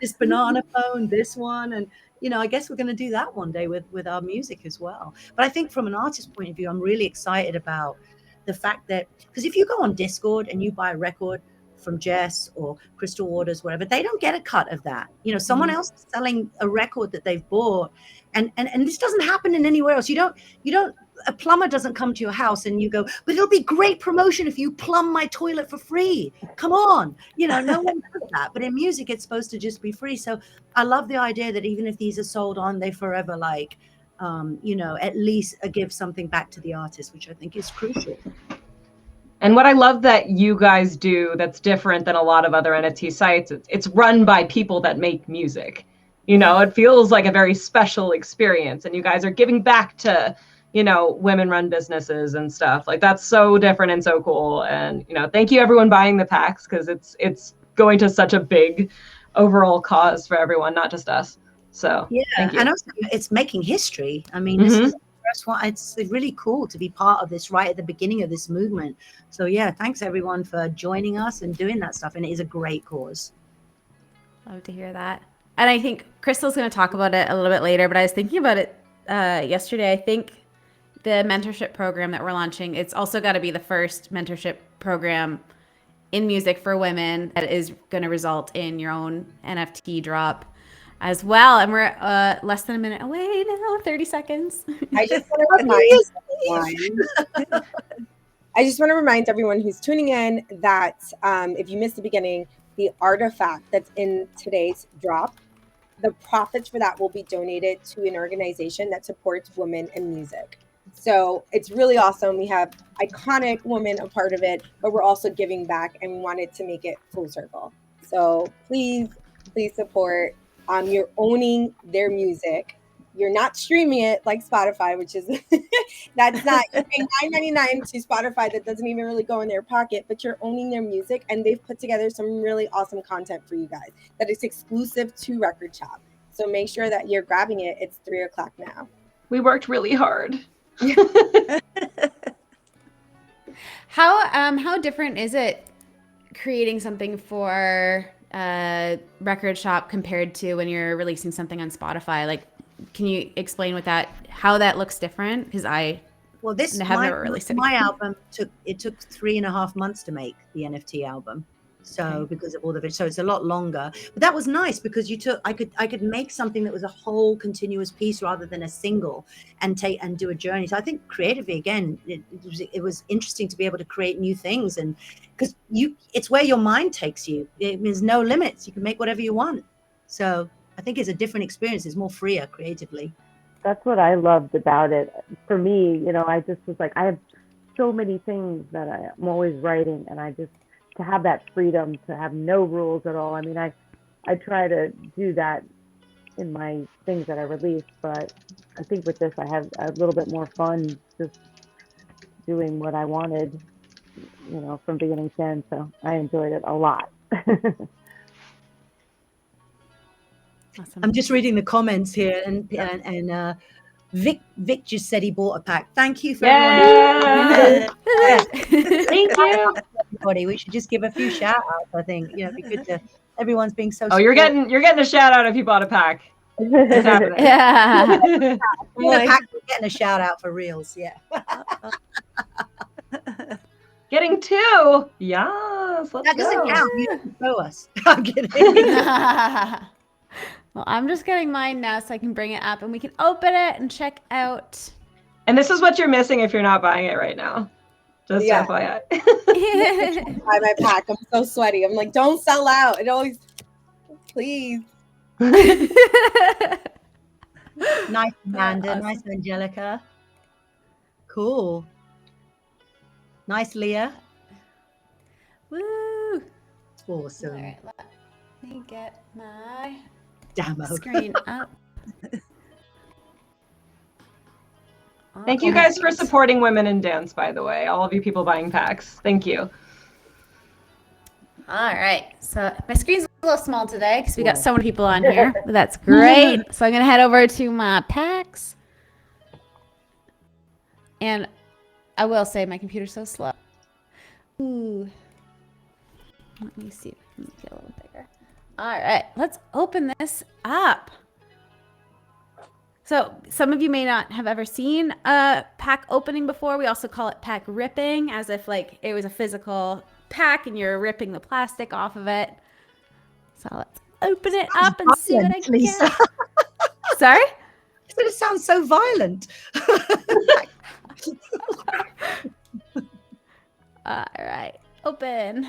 this banana phone, this one. And, I guess we're going to do that one day with our music as well. But I think from an artist point of view, I'm really excited about the fact that, because if you go on Discord and you buy a record from Jess or Crystal Waters, whatever, they don't get a cut of that. Someone else is selling a record that they've bought. And this doesn't happen in anywhere else. You don't, a plumber doesn't come to your house and you go, but it'll be great promotion if you plumb my toilet for free. Come on. No one does that. But in music, it's supposed to just be free. So I love the idea that even if these are sold on, they forever at least give something back to the artist, which I think is crucial. And what I love that you guys do that's different than a lot of other NFT sites, it's run by people that make music. It feels like a very special experience, and you guys are giving back to, women-run businesses and stuff. Like, that's so different and so cool. And, thank you everyone buying the packs, because it's going to such a big overall cause for everyone, not just us. So yeah, thank you. And also it's making history. I mean, this is first one. It's really cool to be part of this right at the beginning of this movement. So yeah, thanks everyone for joining us and doing that stuff. And it is a great cause. Love to hear that. And I think Crystal's going to talk about it a little bit later, but I was thinking about it yesterday. I think the mentorship program that we're launching, it's also got to be the first mentorship program in music for women that is going to result in your own NFT drop as well. And we're less than a minute away now, 30 seconds. I just want to remind everyone who's tuning in that if you missed the beginning, the artifact that's in today's drop, the profits for that will be donated to an organization that supports women in music. So it's really awesome. We have iconic women a part of it, but we're also giving back, and we wanted to make it full circle. So please support. You're owning their music. You're not streaming it like Spotify, which is that's not, you're paying $9.99 to Spotify that doesn't even really go in their pocket, but you're owning their music, and they've put together some really awesome content for you guys that is exclusive to Record Shop. So make sure that you're grabbing it. It's 3:00 now. We worked really hard. How different is it creating something for Record Shop compared to when you're releasing something on Spotify? Like, can you explain how that looks different? Because I have never released it. My album took 3.5 months to make, the NFT album. So because of all of it, so it's a lot longer. But that was nice because I could make something that was a whole continuous piece rather than a single, and do a journey. So I think creatively, again, it was interesting to be able to create new things, and because it's where your mind takes you. There's no limits. You can make whatever you want. So I think it's a different experience. It's more freer creatively. That's what I loved about it. For me, I just was like, I have so many things that I'm always writing, and to have that freedom, to have no rules at all. I mean, I try to do that in my things that I release, but I think with this, I have a little bit more fun just doing what I wanted from beginning to end. So I enjoyed it a lot. Awesome. I'm just reading the comments here, and Vic just said he bought a pack. Thank you for everyone. Yeah. Thank you. Everybody, we should just give a few shout outs. I think it'd be good to. Everyone's being so. Oh, you're getting a shout out if you bought a pack. It's happening. Yeah. Bought a pack, we're getting a shout out for reals. Yeah. Getting 2. Yes. Let's That doesn't go. count. You don't show us. I'm kidding. Well, I'm just getting mine now so I can bring it up and we can open it and check out. And this is what you're missing if you're not buying it right now. Just Yeah. FYI. Buy my pack. I'm so sweaty. I'm like, don't sell out. It always, please. Nice, Amanda. Awesome. Nice, Angelica. Cool. Nice, Leah. Woo! Awesome. All right, let me get my Damo. screen up. Thank you guys for supporting women in dance, by the way. All of you people buying packs. Thank you. All right, so my screen's a little small today because we got so many people on here, but that's great. So I'm gonna head over to my packs, and I will say my computer's so slow. Ooh, let me see if I can make it a little bigger. All right, let's open this up. So some of you may not have ever seen a pack opening before. We also call it pack ripping, as if like it was a physical pack and you're ripping the plastic off of it. So let's open it up and see what I Violent, Lisa. get. Sorry? It sounds so violent. All right, open.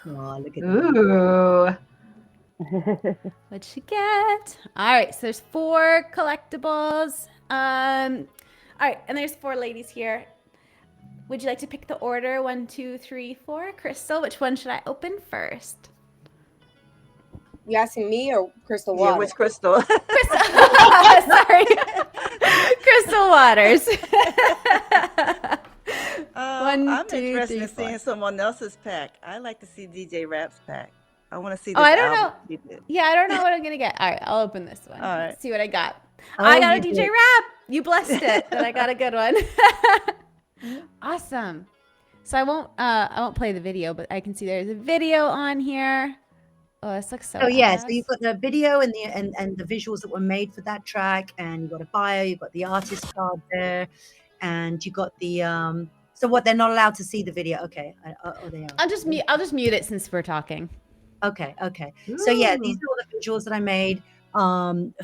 Oh, look at that. Ooh. What'd you get? All right, so there's 4 collectibles. All right, and there's 4 ladies here. Would you like to pick the order? 1, 2, 3, 4. Crystal, which one should I open first? You asking me or Crystal Yeah, Water? which Crystal? Crystal. Sorry. Crystal Waters. One, I'm two, interested three, in seeing four. someone else's pack. I like to see DJ Rap's pack. I want to see this Oh, I don't album he did. Yeah, I don't know what I'm gonna get. All right, I'll open this one. All right. Let's see what I got. Oh, I got a you DJ did. Rap. You blessed it that I got a good one. Awesome. So I won't play the video, but I can see there's a video on here. Oh, this looks so. Oh yeah, so badass. you've got the video and the visuals that were made for that track, and you've got a bio, you've got the artist card there, and you got the so what, they're not allowed to see the video. Okay. Oh, they are. I'll just mute it since we're talking. Okay. So yeah, these are all the visuals that I made on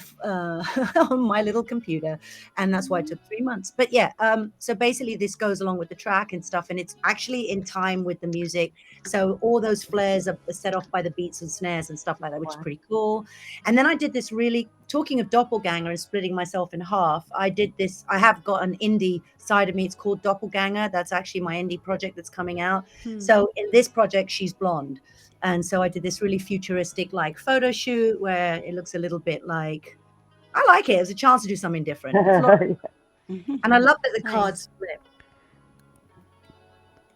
my little computer, and that's why it took 3 months. But yeah, so basically this goes along with the track and stuff, and it's actually in time with the music. So all those flares are set off by the beats and snares and stuff like that, which is pretty cool. And then I did this really, talking of doppelganger and splitting myself in half, I have got an indie side of me. It's called Doppelganger. That's actually my indie project that's coming out. So in this project, she's blonde. And so I did this really futuristic like photo shoot where it looks a little bit like, I like it. It was a chance to do something different. And I love that the cards flip.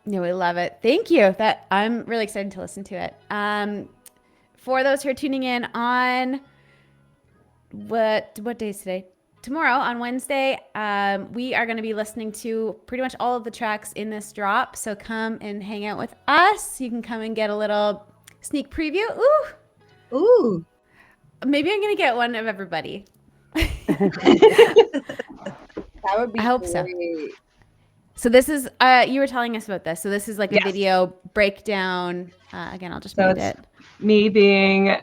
Yeah, we love it. Thank you. That I'm really excited to listen to it. For those who are tuning in on what day is today? Tomorrow on Wednesday, we are going to be listening to pretty much all of the tracks in this drop. So come and hang out with us. You can come and get a little sneak preview. Ooh. Maybe I'm going to get one of everybody. That would be I hope great. so. So this is, you were telling us about this. So this is like a video breakdown. Again, I'll just mute it. Me being,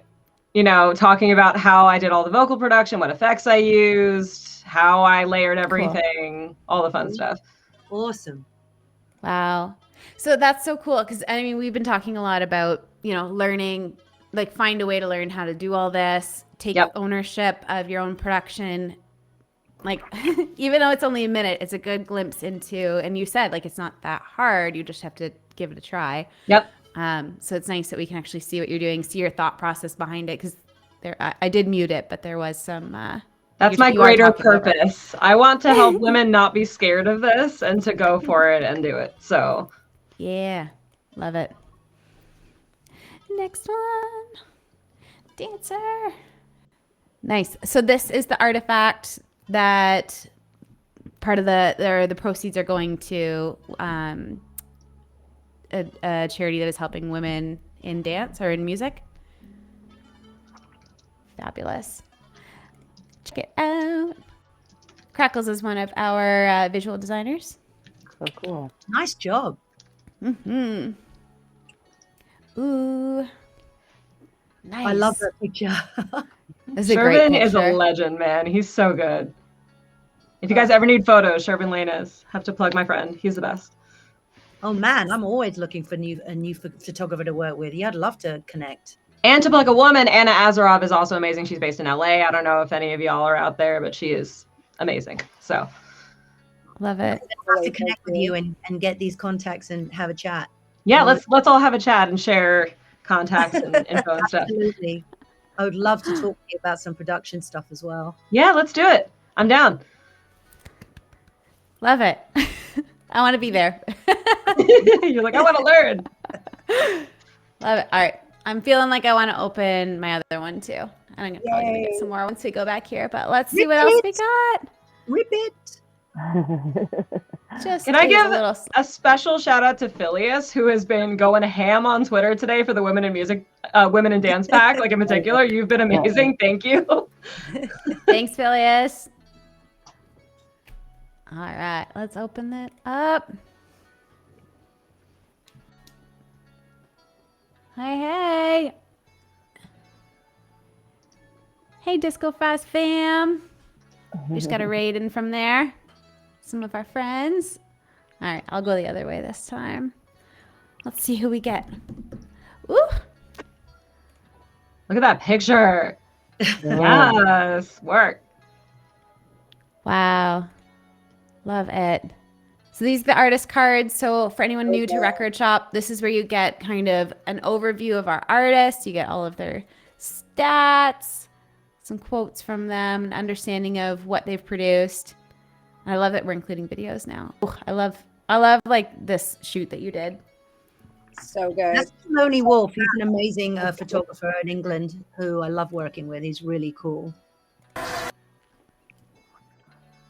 talking about how I did all the vocal production, what effects I used, how I layered everything, all the fun stuff. Awesome. Wow. So that's so cool. Because I mean, we've been talking a lot about, learning, like find a way to learn how to do all this, take ownership of your own production. Like, even though it's only a minute, it's a good glimpse into, and you said like, it's not that hard. You just have to give it a try. Yep. So it's nice that we can actually see what you're doing, see your thought process behind it. Because I did mute it, but there was some. That's my you are greater talking about it. purpose. I want to help women not be scared of this and to go for it and do it. So Yeah, love it. Next one, dancer. Nice. So this is the artifact that part of the proceeds are going to a charity that is helping women in dance or in music. Fabulous. Check it out. Crackles is one of our visual designers. So cool. Nice job. Mm-hmm. Ooh. Nice. I love that picture. This is a great Shervin is a picture. legend, man. He's so good. If you guys ever need photos, Shervin Lane is. Have to plug my friend. He's the best. Oh man, I'm always looking for a new photographer to work with. Yeah, I'd love to connect. And to plug a woman, Anna Azarov is also amazing. She's based in LA. I don't know if any of y'all are out there, but she is amazing. So Love it. I'll have to connect with you and get these contacts and have a chat. yeah, let's all have a chat and share contacts and info and stuff. Absolutely. I would love to talk to you about some production stuff as well. Yeah, let's do it. I'm down. Love it. I want to be there. You're like, I want to learn. Love it. All right. I'm feeling like I want to open my other one too. And I'm probably going to get some more once we go back here, but let's see what else we got. Rip it. Just Can I is give a little a special shout out to Phileas, who has been going ham on Twitter today for the Women in Music, Women in Dance Pack, like in particular. You've been amazing. Thank you. Thanks, Phileas. All right, let's open that up. Hey. Hey, Disco Fast fam. We just got a raid in from there. Some of our friends. All right, I'll go the other way this time. Let's see who we get. Ooh. Look at that picture. Yes, work. Wow. Love it. So these are the artist cards. So for anyone new to Record Shop, this is where you get kind of an overview of our artists. You get all of their stats, some quotes from them, an understanding of what they've produced. I love that we're including videos now. Ooh, I love like this shoot that you did. So good. That's Tony Wolf. He's an amazing photographer in England who I love working with. He's really cool.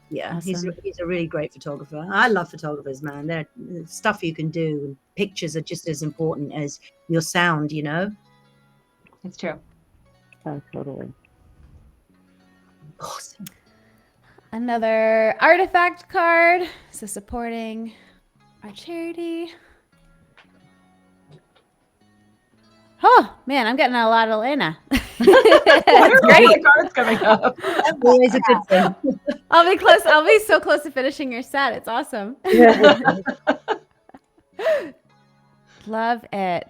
Yeah, Awesome. he's a really great photographer. I love photographers, man. They're stuff you can do. Pictures are just as important as your sound, you know? It's true. Oh, totally. Awesome. Another artifact card. So supporting our charity. Oh man, I'm getting a lot of Elena. That's great. The cards coming up. That's always a good thing. I'll be close. I'll be so close to finishing your set. It's awesome. Love it.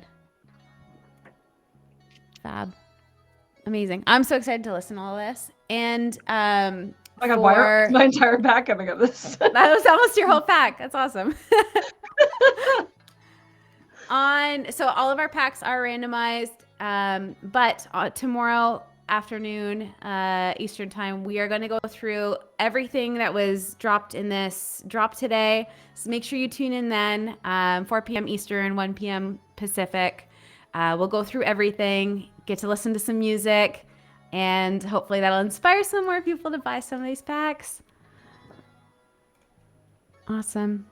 Fab. Amazing. I'm so excited to listen to all this. And I got my entire pack coming up. This. that was almost your whole pack. That's awesome. So all of our packs are randomized, but tomorrow afternoon Eastern time, we are going to go through everything that was dropped in this drop today. So make sure you tune in then, 4 p.m. Eastern, 1 p.m. Pacific. We'll go through everything, get to listen to some music, and hopefully that'll inspire some more people to buy some of these packs. Awesome.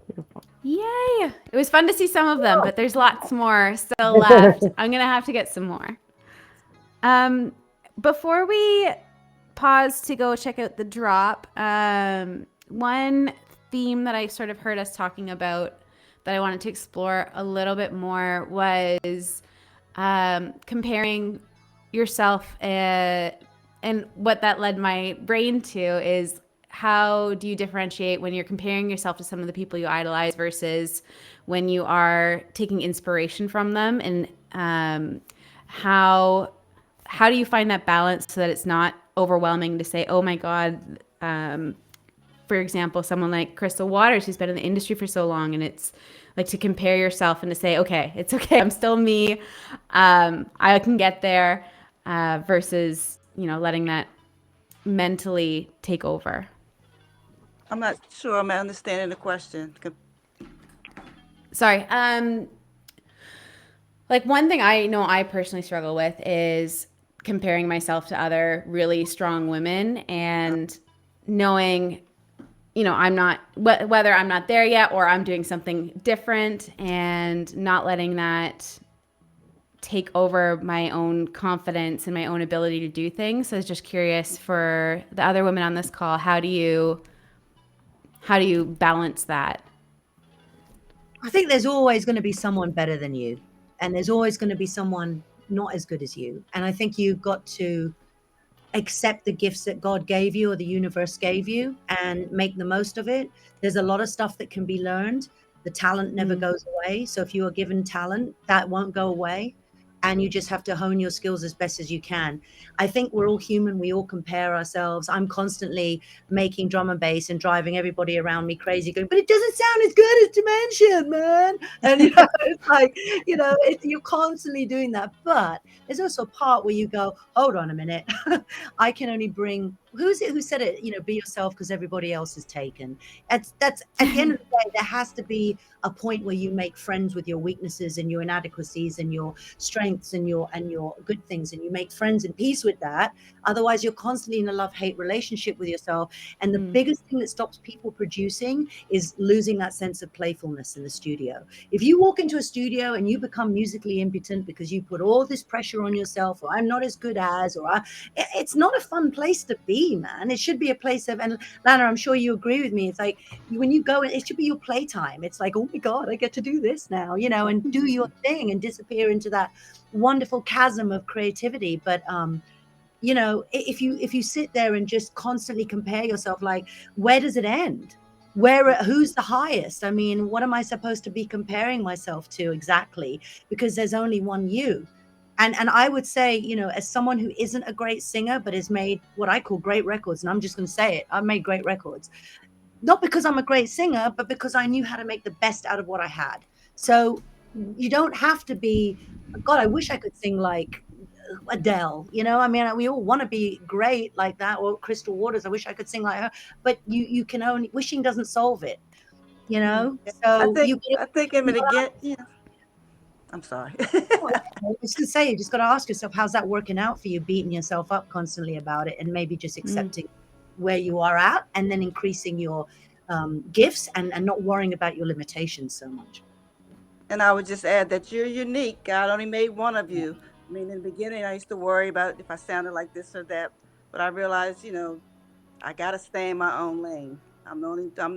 Beautiful. Yay! It was fun to see some of them, but there's lots more still left. I'm going to have to get some more. Before we pause to go check out the drop, one theme that I sort of heard us talking about that I wanted to explore a little bit more was comparing yourself, and what that led my brain to is, how do you differentiate when you're comparing yourself to some of the people you idolize versus when you are taking inspiration from them? And how do you find that balance so that it's not overwhelming to say, oh my God, for example, someone like Crystal Waters, who's been in the industry for so long, and it's like to compare yourself and to say, okay, it's okay, I'm still me, I can get there, versus, letting that mentally take over? I'm not sure I'm understanding the question. Sorry. Like one thing I know I personally struggle with is comparing myself to other really strong women and knowing, you know, I'm not, whether I'm not there yet or I'm doing something different, and not letting that take over my own confidence and my own ability to do things. So I was just curious for the other women on this call, how do you balance that? I think there's always going to be someone better than you, and there's always going to be someone not as good as you. And I think you've got to accept the gifts that God gave you or the universe gave you and make the most of it. There's a lot of stuff that can be learned. The talent never goes away. So if you are given talent, that won't go away. And you just have to hone your skills as best as you can. I think we're all human. We all compare ourselves. I'm constantly making drum and bass and driving everybody around me crazy, going, but it doesn't sound as good as Dimension, man. And, you know, it's like, you know, you're constantly doing that. But there's also a part where you go, hold on a minute. I can only bring, who's it who said it, you know, be yourself because everybody else is taken. That's at the end of the day, there has to be a point where you make friends with your weaknesses and your inadequacies and your strengths and your good things, and you make friends and peace with that. Otherwise you're constantly in a love-hate relationship with yourself. And the biggest thing that stops people producing is losing that sense of playfulness in the studio. If you walk into a studio and you become musically impotent because you put all this pressure on yourself, or I'm not as good as, or it's not a fun place to be, man. It should be a place of, and Lana, I'm sure you agree with me, it's like when you go, it should be your playtime. It's like, oh my God, I get to do this now, you know, and do your thing and disappear into that wonderful chasm of creativity. But you know, if you sit there and just constantly compare yourself, like, where does it end? Who's the highest? I mean, what am I supposed to be comparing myself to exactly? Because there's only one you. And I would say, you know, as someone who isn't a great singer but has made what I call great records, and I'm just going to say it, I've made great records, not because I'm a great singer, but because I knew how to make the best out of what I had. So you don't have to be, God, I wish I could sing like Adele, you know, I mean, we all want to be great like that, or Crystal Waters. I wish I could sing like her, but you can only, wishing doesn't solve it, you know. So I think I'm gonna get, yeah. I'm sorry. I was gonna say, you just got to ask yourself, how's that working out for you, beating yourself up constantly about it, and maybe just accepting where you are at, and then increasing your gifts and not worrying about your limitations so much. And I would just add that you're unique. God only made one of you. I mean, in the beginning, I used to worry about if I sounded like this or that, but I realized, you know, I gotta stay in my own lane. I'm the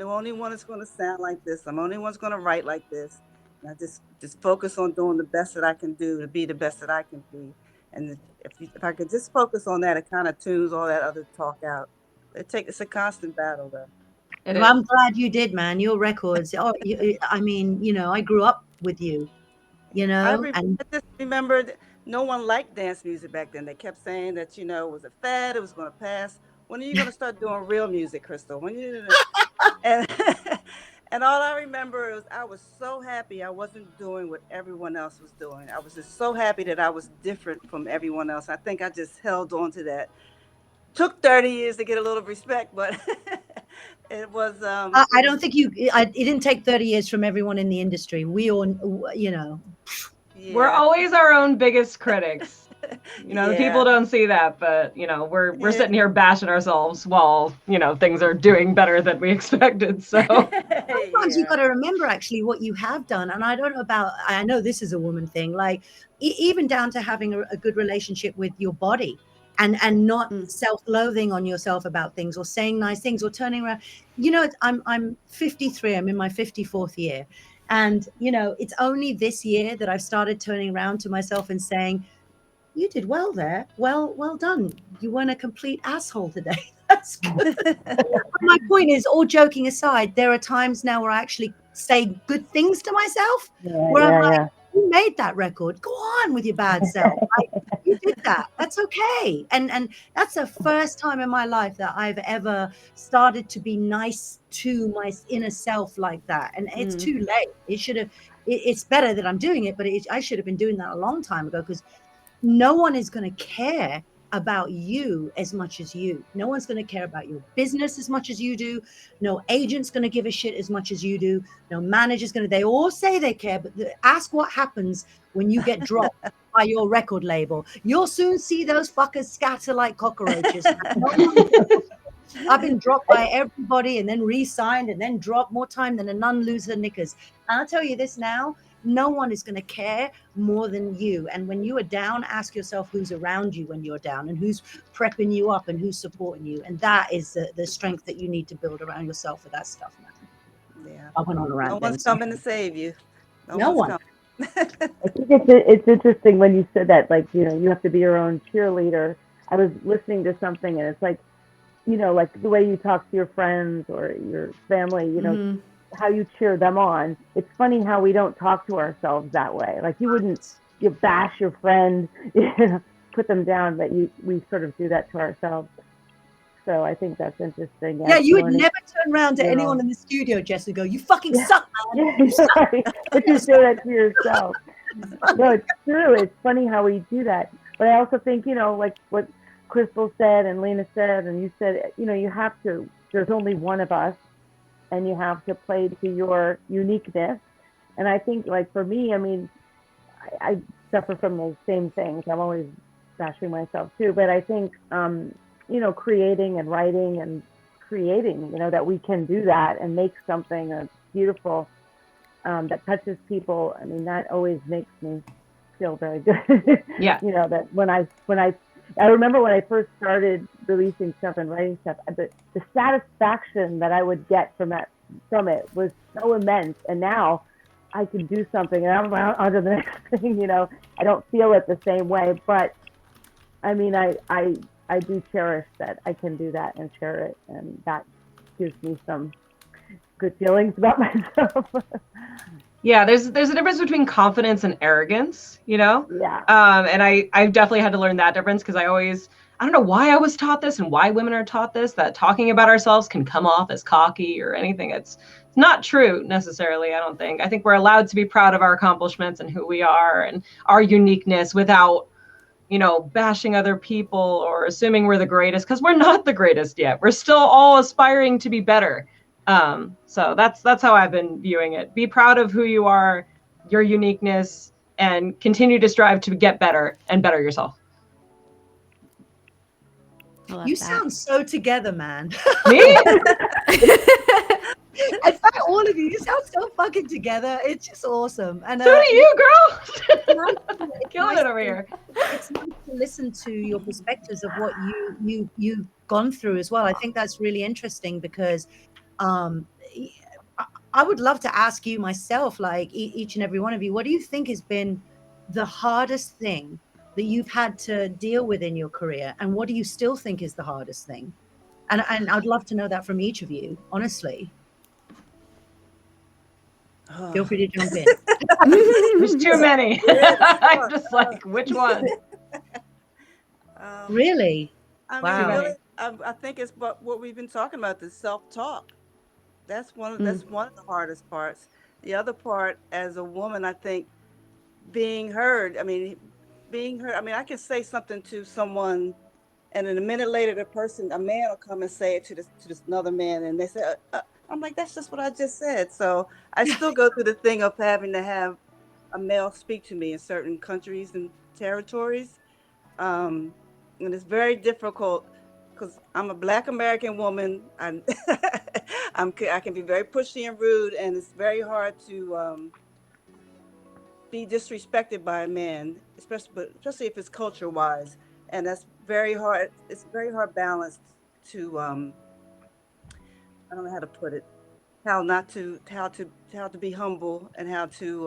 only one that's gonna sound like this. I'm the only one's gonna write like this. And I just focus on doing the best that I can do to be the best that I can be. And if I could just focus on that, it kind of tunes all that other talk out. It's a constant battle though. Well, I'm glad you did, man. Your records. Oh, I mean, you know, I grew up with you, you know, and I just remembered no one liked dance music back then. They kept saying that, you know, it was a fad, it was going to pass. When are you going to start doing real music, Crystal? When you and and all I remember was I was so happy I wasn't doing what everyone else was doing. I was just so happy that I was different from everyone else. I think I just held on to that. Took 30 years to get a little respect, but it was I don't think it didn't take 30 years from everyone in the industry. We all, you know. yeah. We're always our own biggest critics. You know, Yeah. people don't see that, but you know, we're sitting here bashing ourselves while, you know, things are doing better than we expected. So Sometimes you've got to remember actually what you have done. And I don't know about, I know this is a woman thing, like even down to having a good relationship with your body, and not self-loathing on yourself about things, or saying nice things, or turning around. You know, I'm 53, I'm in my 54th year. And, you know, it's only this year that I've started turning around to myself and saying, you did well there. Well done. You weren't a complete asshole today. That's good. My point is, all joking aside, there are times now where I actually say good things to myself, where I'm like, you made that record. Go on with your bad self. Like, you did that. That's okay. And that's the first time in my life that I've ever started to be nice to my inner self like that. And it's too late. It should have. It's better that I'm doing it, but I should have been doing that a long time ago, because no one is going to care about you as much as you. No one's going to care about your business as much as you do. No agent's going to give a shit as much as you do. No manager's going to, they all say they care, but ask what happens when you get dropped by your record label. You'll soon see those fuckers scatter like cockroaches. I've been dropped by everybody and then re-signed and then dropped more time than a nun lose her knickers. And I'll tell you this now, no one is going to care more than you. And when you are down, ask yourself who's around you when you're down and who's prepping you up and who's supporting you. And that is the strength that you need to build around yourself for that stuff, man. Yeah. I went on a rant. No one's coming to save you. No one. I think it's interesting when you said that, like, you know, you have to be your own cheerleader. I was listening to something and it's like, you know, like the way you talk to your friends or your family, you know, how you cheer them on. It's funny how we don't talk to ourselves that way. Like you bash your friend, you know, put them down, but we sort of do that to ourselves. So I think that's interesting. Yeah, you would never turn around to anyone in the studio, Jess, and go, "You fucking suck, man." Yeah, right. But you say that to yourself. No, it's true. It's funny how we do that. But I also think, you know, like what Crystal said and Lena said, and you said, you know, you have to, there's only one of us and you have to play to your uniqueness. And I think, like, for me, I mean, I suffer from those same things. I'm always bashing myself too. But I think, you know, creating and writing and creating, you know, that we can do that and make something that's beautiful, that touches people. I mean, that always makes me feel very good. Yeah. You know, that when I remember when I first started releasing stuff and writing stuff, the satisfaction that I would get from it was so immense. And now I can do something and I'm on to the next thing, you know. I don't feel it the same way, but I mean, I do cherish that I can do that and share it. And that gives me some good feelings about myself. Yeah, there's a difference between confidence and arrogance, you know? Yeah. And I've definitely had to learn that difference because I don't know why I was taught this and why women are taught this, that talking about ourselves can come off as cocky or anything. It's not true necessarily, I don't think. I think we're allowed to be proud of our accomplishments and who we are and our uniqueness without, you know, bashing other people or assuming we're the greatest, because we're not the greatest yet. We're still all aspiring to be better. So that's how I've been viewing it. Be proud of who you are, your uniqueness, and continue to strive to get better and better yourself. You sound so together, man. Me? In fact, all of you sound so fucking together. It's just awesome. And so do you, girl. Killing it over here. It's nice to listen to your perspectives of what you've gone through as well. I think that's really interesting because I would love to ask you myself, like each and every one of you, what do you think has been the hardest thing that you've had to deal with in your career? And what do you still think is the hardest thing? And I'd love to know that from each of you, honestly. Feel free to jump in. There's too many. I'm just like, which one? Really? I mean, Wow. really, I think it's what we've been talking about, the self-talk. That's one of the hardest parts. The other part, as a woman, I think being heard. I mean, I can say something to someone, and then a minute later, a man will come and say it to this another man, and they say, I'm like, that's just what I just said. So I still go through the thing of having to have a male speak to me in certain countries and territories. And it's very difficult because I'm a Black American woman. I can be very pushy and rude, and it's very hard to be disrespected by a man, especially if it's culture wise. And that's very hard. It's very hard balance to I don't know how to put it. How to be humble and how to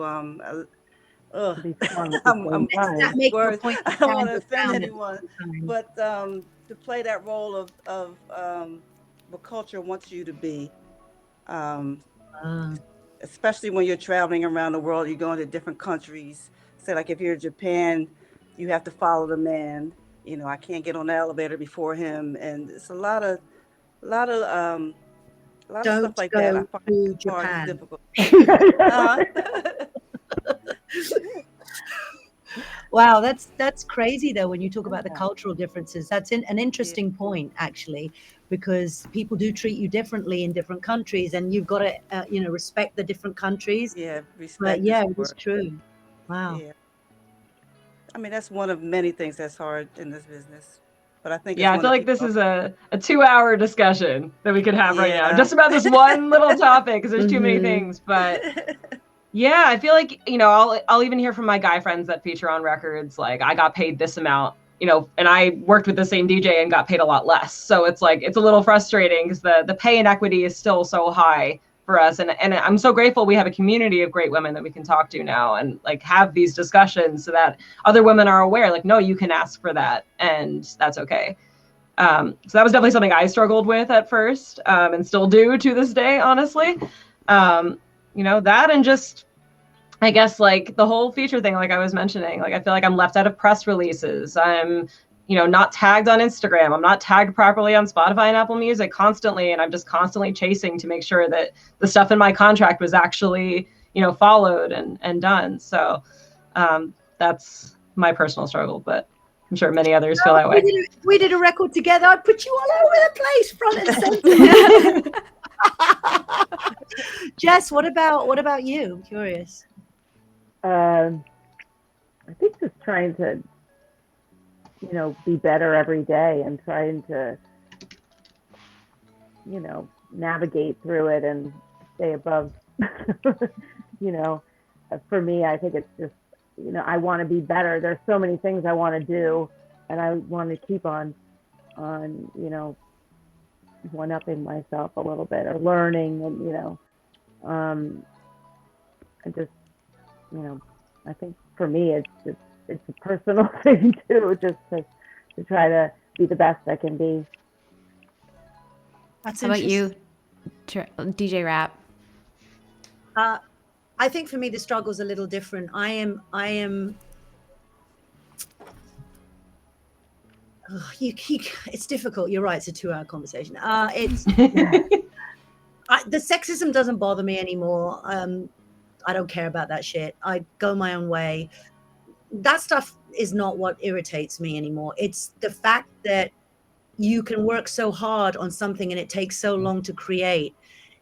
words. I don't want to offend anyone, but to play that role of what culture wants you to be, especially when you're traveling around the world, you're going to different countries. Say like if you're in Japan, you have to follow the man. You know, I can't get on the elevator before him, and it's a lot of stuff like that. I find Japan difficult. Wow, that's crazy though. When you talk about the cultural differences, that's an interesting point actually, because people do treat you differently in different countries, and you've got to respect the different countries. Yeah, But respect and yeah, it is support. true. Wow. Yeah. I mean, that's one of many things that's hard in this business. But I think it's Yeah, I one feel of like the this is a 2-hour discussion that we could have right now, yeah. just about this one little topic, because there's too many things. But yeah, I feel like, I'll even hear from my guy friends that feature on records, like, I got paid this amount, and I worked with the same DJ and got paid a lot less. So it's like, it's a little frustrating because the pay inequity is still so high for us. And I'm so grateful we have a community of great women that we can talk to now and like have these discussions so that other women are aware, like, no, you can ask for that and that's okay. So that was definitely something I struggled with at first, and still do to this day, honestly. That, and just, I guess, like the whole feature thing, like I was mentioning, like I feel like I'm left out of press releases. I'm, not tagged on Instagram. I'm not tagged properly on Spotify and Apple Music constantly. And I'm just constantly chasing to make sure that the stuff in my contract was actually, followed and done. So that's my personal struggle, but I'm sure many others feel that way. We did a record together. I'd put you all over the place, front and center. Jess, what about you? I'm curious. I think just trying to, be better every day and trying to, navigate through it and stay above, for me, I think it's just, I want to be better. There's so many things I want to do, and I want to keep on, one-upping myself a little bit or learning, and, and just, I think for me, it's a personal thing too, just to try to be the best I can be. That's How about you, DJ Rap? I think for me the struggle's a little different. I am. It's difficult. You're right. It's a 2-hour conversation. The sexism doesn't bother me anymore. I don't care about that shit. I go my own way. That stuff is not what irritates me anymore. It's the fact that you can work so hard on something and it takes so long to create,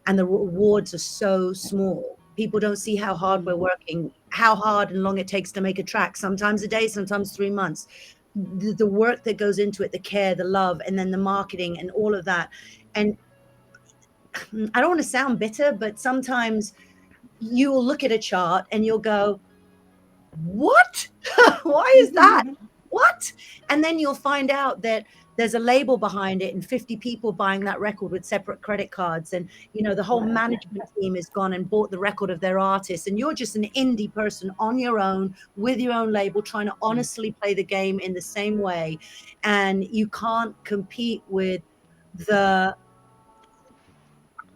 and the rewards are so small. People don't see how hard we're working, how hard and long it takes to make a track, sometimes a day, sometimes 3 months. The work that goes into it, the care, the love, and then the marketing and all of that. And I don't want to sound bitter, but sometimes you will look at a chart and you'll go, what? Why is that? What? And then you'll find out that there's a label behind it and 50 people buying that record with separate credit cards. And, the whole management team has gone and bought the record of their artist. And you're just an indie person on your own with your own label, trying to honestly play the game in the same way. And you can't compete with the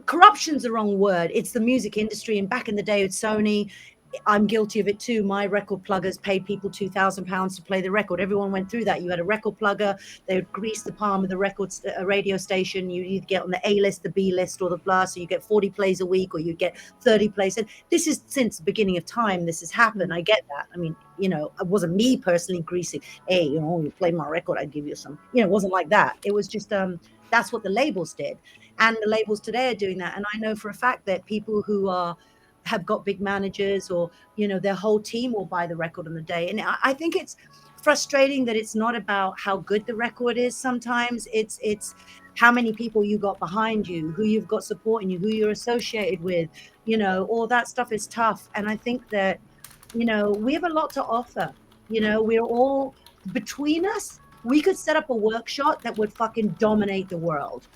corruption's the wrong word. It's the music industry. And back in the day with Sony, I'm guilty of it too. My record pluggers paid people £2,000 to play the record. Everyone went through that. You had a record plugger. They would grease the palm of the radio station. You either get on the A list, the B list, or the blah. So you get 40 plays a week, or you get 30 plays. And this is since the beginning of time. This has happened. I get that. I mean, it wasn't me personally greasing. Hey, you play my record, I'd give you some. It wasn't like that. It was just that's what the labels did, and the labels today are doing that. And I know for a fact that people who have got big managers, or their whole team will buy the record on the day. And I think it's frustrating that it's not about how good the record is. Sometimes it's how many people you got behind you, who you've got supporting you, who you're associated with. All that stuff is tough. And I think that we have a lot to offer. We're all, between us, we could set up a workshop that would fucking dominate the world.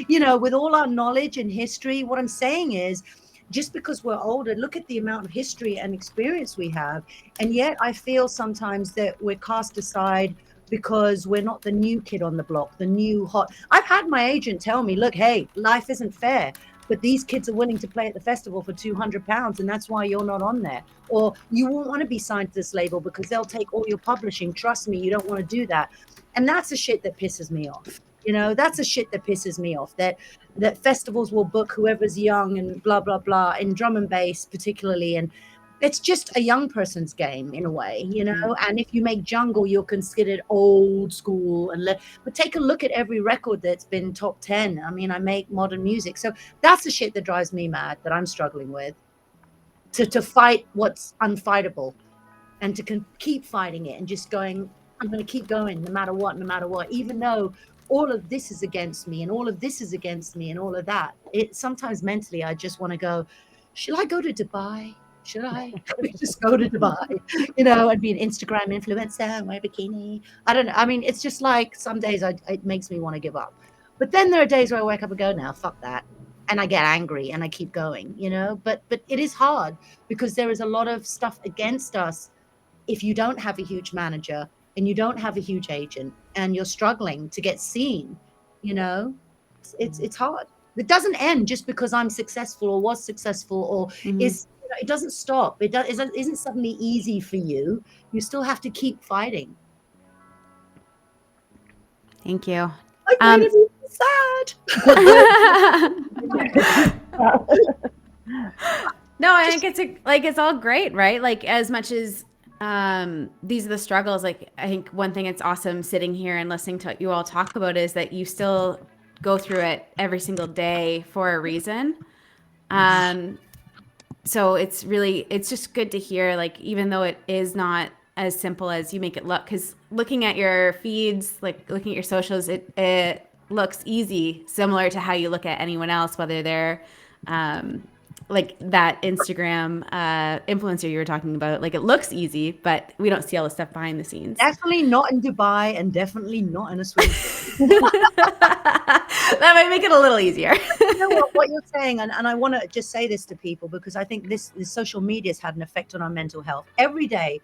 With all our knowledge and history. What I'm saying is, just because we're older, look at the amount of history and experience we have. And yet I feel sometimes that we're cast aside because we're not the new kid on the block, the new hot. I've had my agent tell me, look, hey, life isn't fair, but these kids are willing to play at the festival for £200, and that's why you're not on there. Or you won't want to be signed to this label because they'll take all your publishing. Trust me, you don't want to do that. And that's the shit that pisses me off. That's the shit that pisses me off, that festivals will book whoever's young and blah, blah, blah, in drum and bass particularly. And it's just a young person's game in a way, you know. And if you make jungle, you're considered old school. But take a look at every record that's been top 10. I mean, I make modern music, so that's the shit that drives me mad, that I'm struggling with, to fight what's unfightable, and to keep fighting it and just going, I'm going to keep going no matter what, no matter what, even though all of this is against me and all of this is against me and all of that. It sometimes mentally I just want to go, should I go to Dubai? Should I just go to Dubai, you know, and be an Instagram influencer and wear a bikini? I don't know. I mean, it's just like some days it makes me want to give up. But then there are days where I wake up and go, now, fuck that. And I get angry and I keep going, you know, but it is hard because there is a lot of stuff against us if you don't have a huge manager and you don't have a huge agent and you're struggling to get seen, you know, it's hard. It doesn't end just because I'm successful or was successful or is, you know, it doesn't stop. It isn't suddenly easy for you. You still have to keep fighting. Thank you. I made it sad. No, I think it's all great, right? Like, as much as these are the struggles, like, I think one thing it's awesome sitting here and listening to you all talk about is that you still go through it every single day for a reason. So it's just good to hear, like, even though it is not as simple as you make it look, because looking at your feeds, like looking at your socials, it looks easy, similar to how you look at anyone else, whether they're like that Instagram influencer you were talking about. Like, it looks easy, but we don't see all the stuff behind the scenes. Definitely not in Dubai and definitely not in a swimming pool. That might make it a little easier. You know what you're saying, and I want to just say this to people because I think this social media has had an effect on our mental health every day.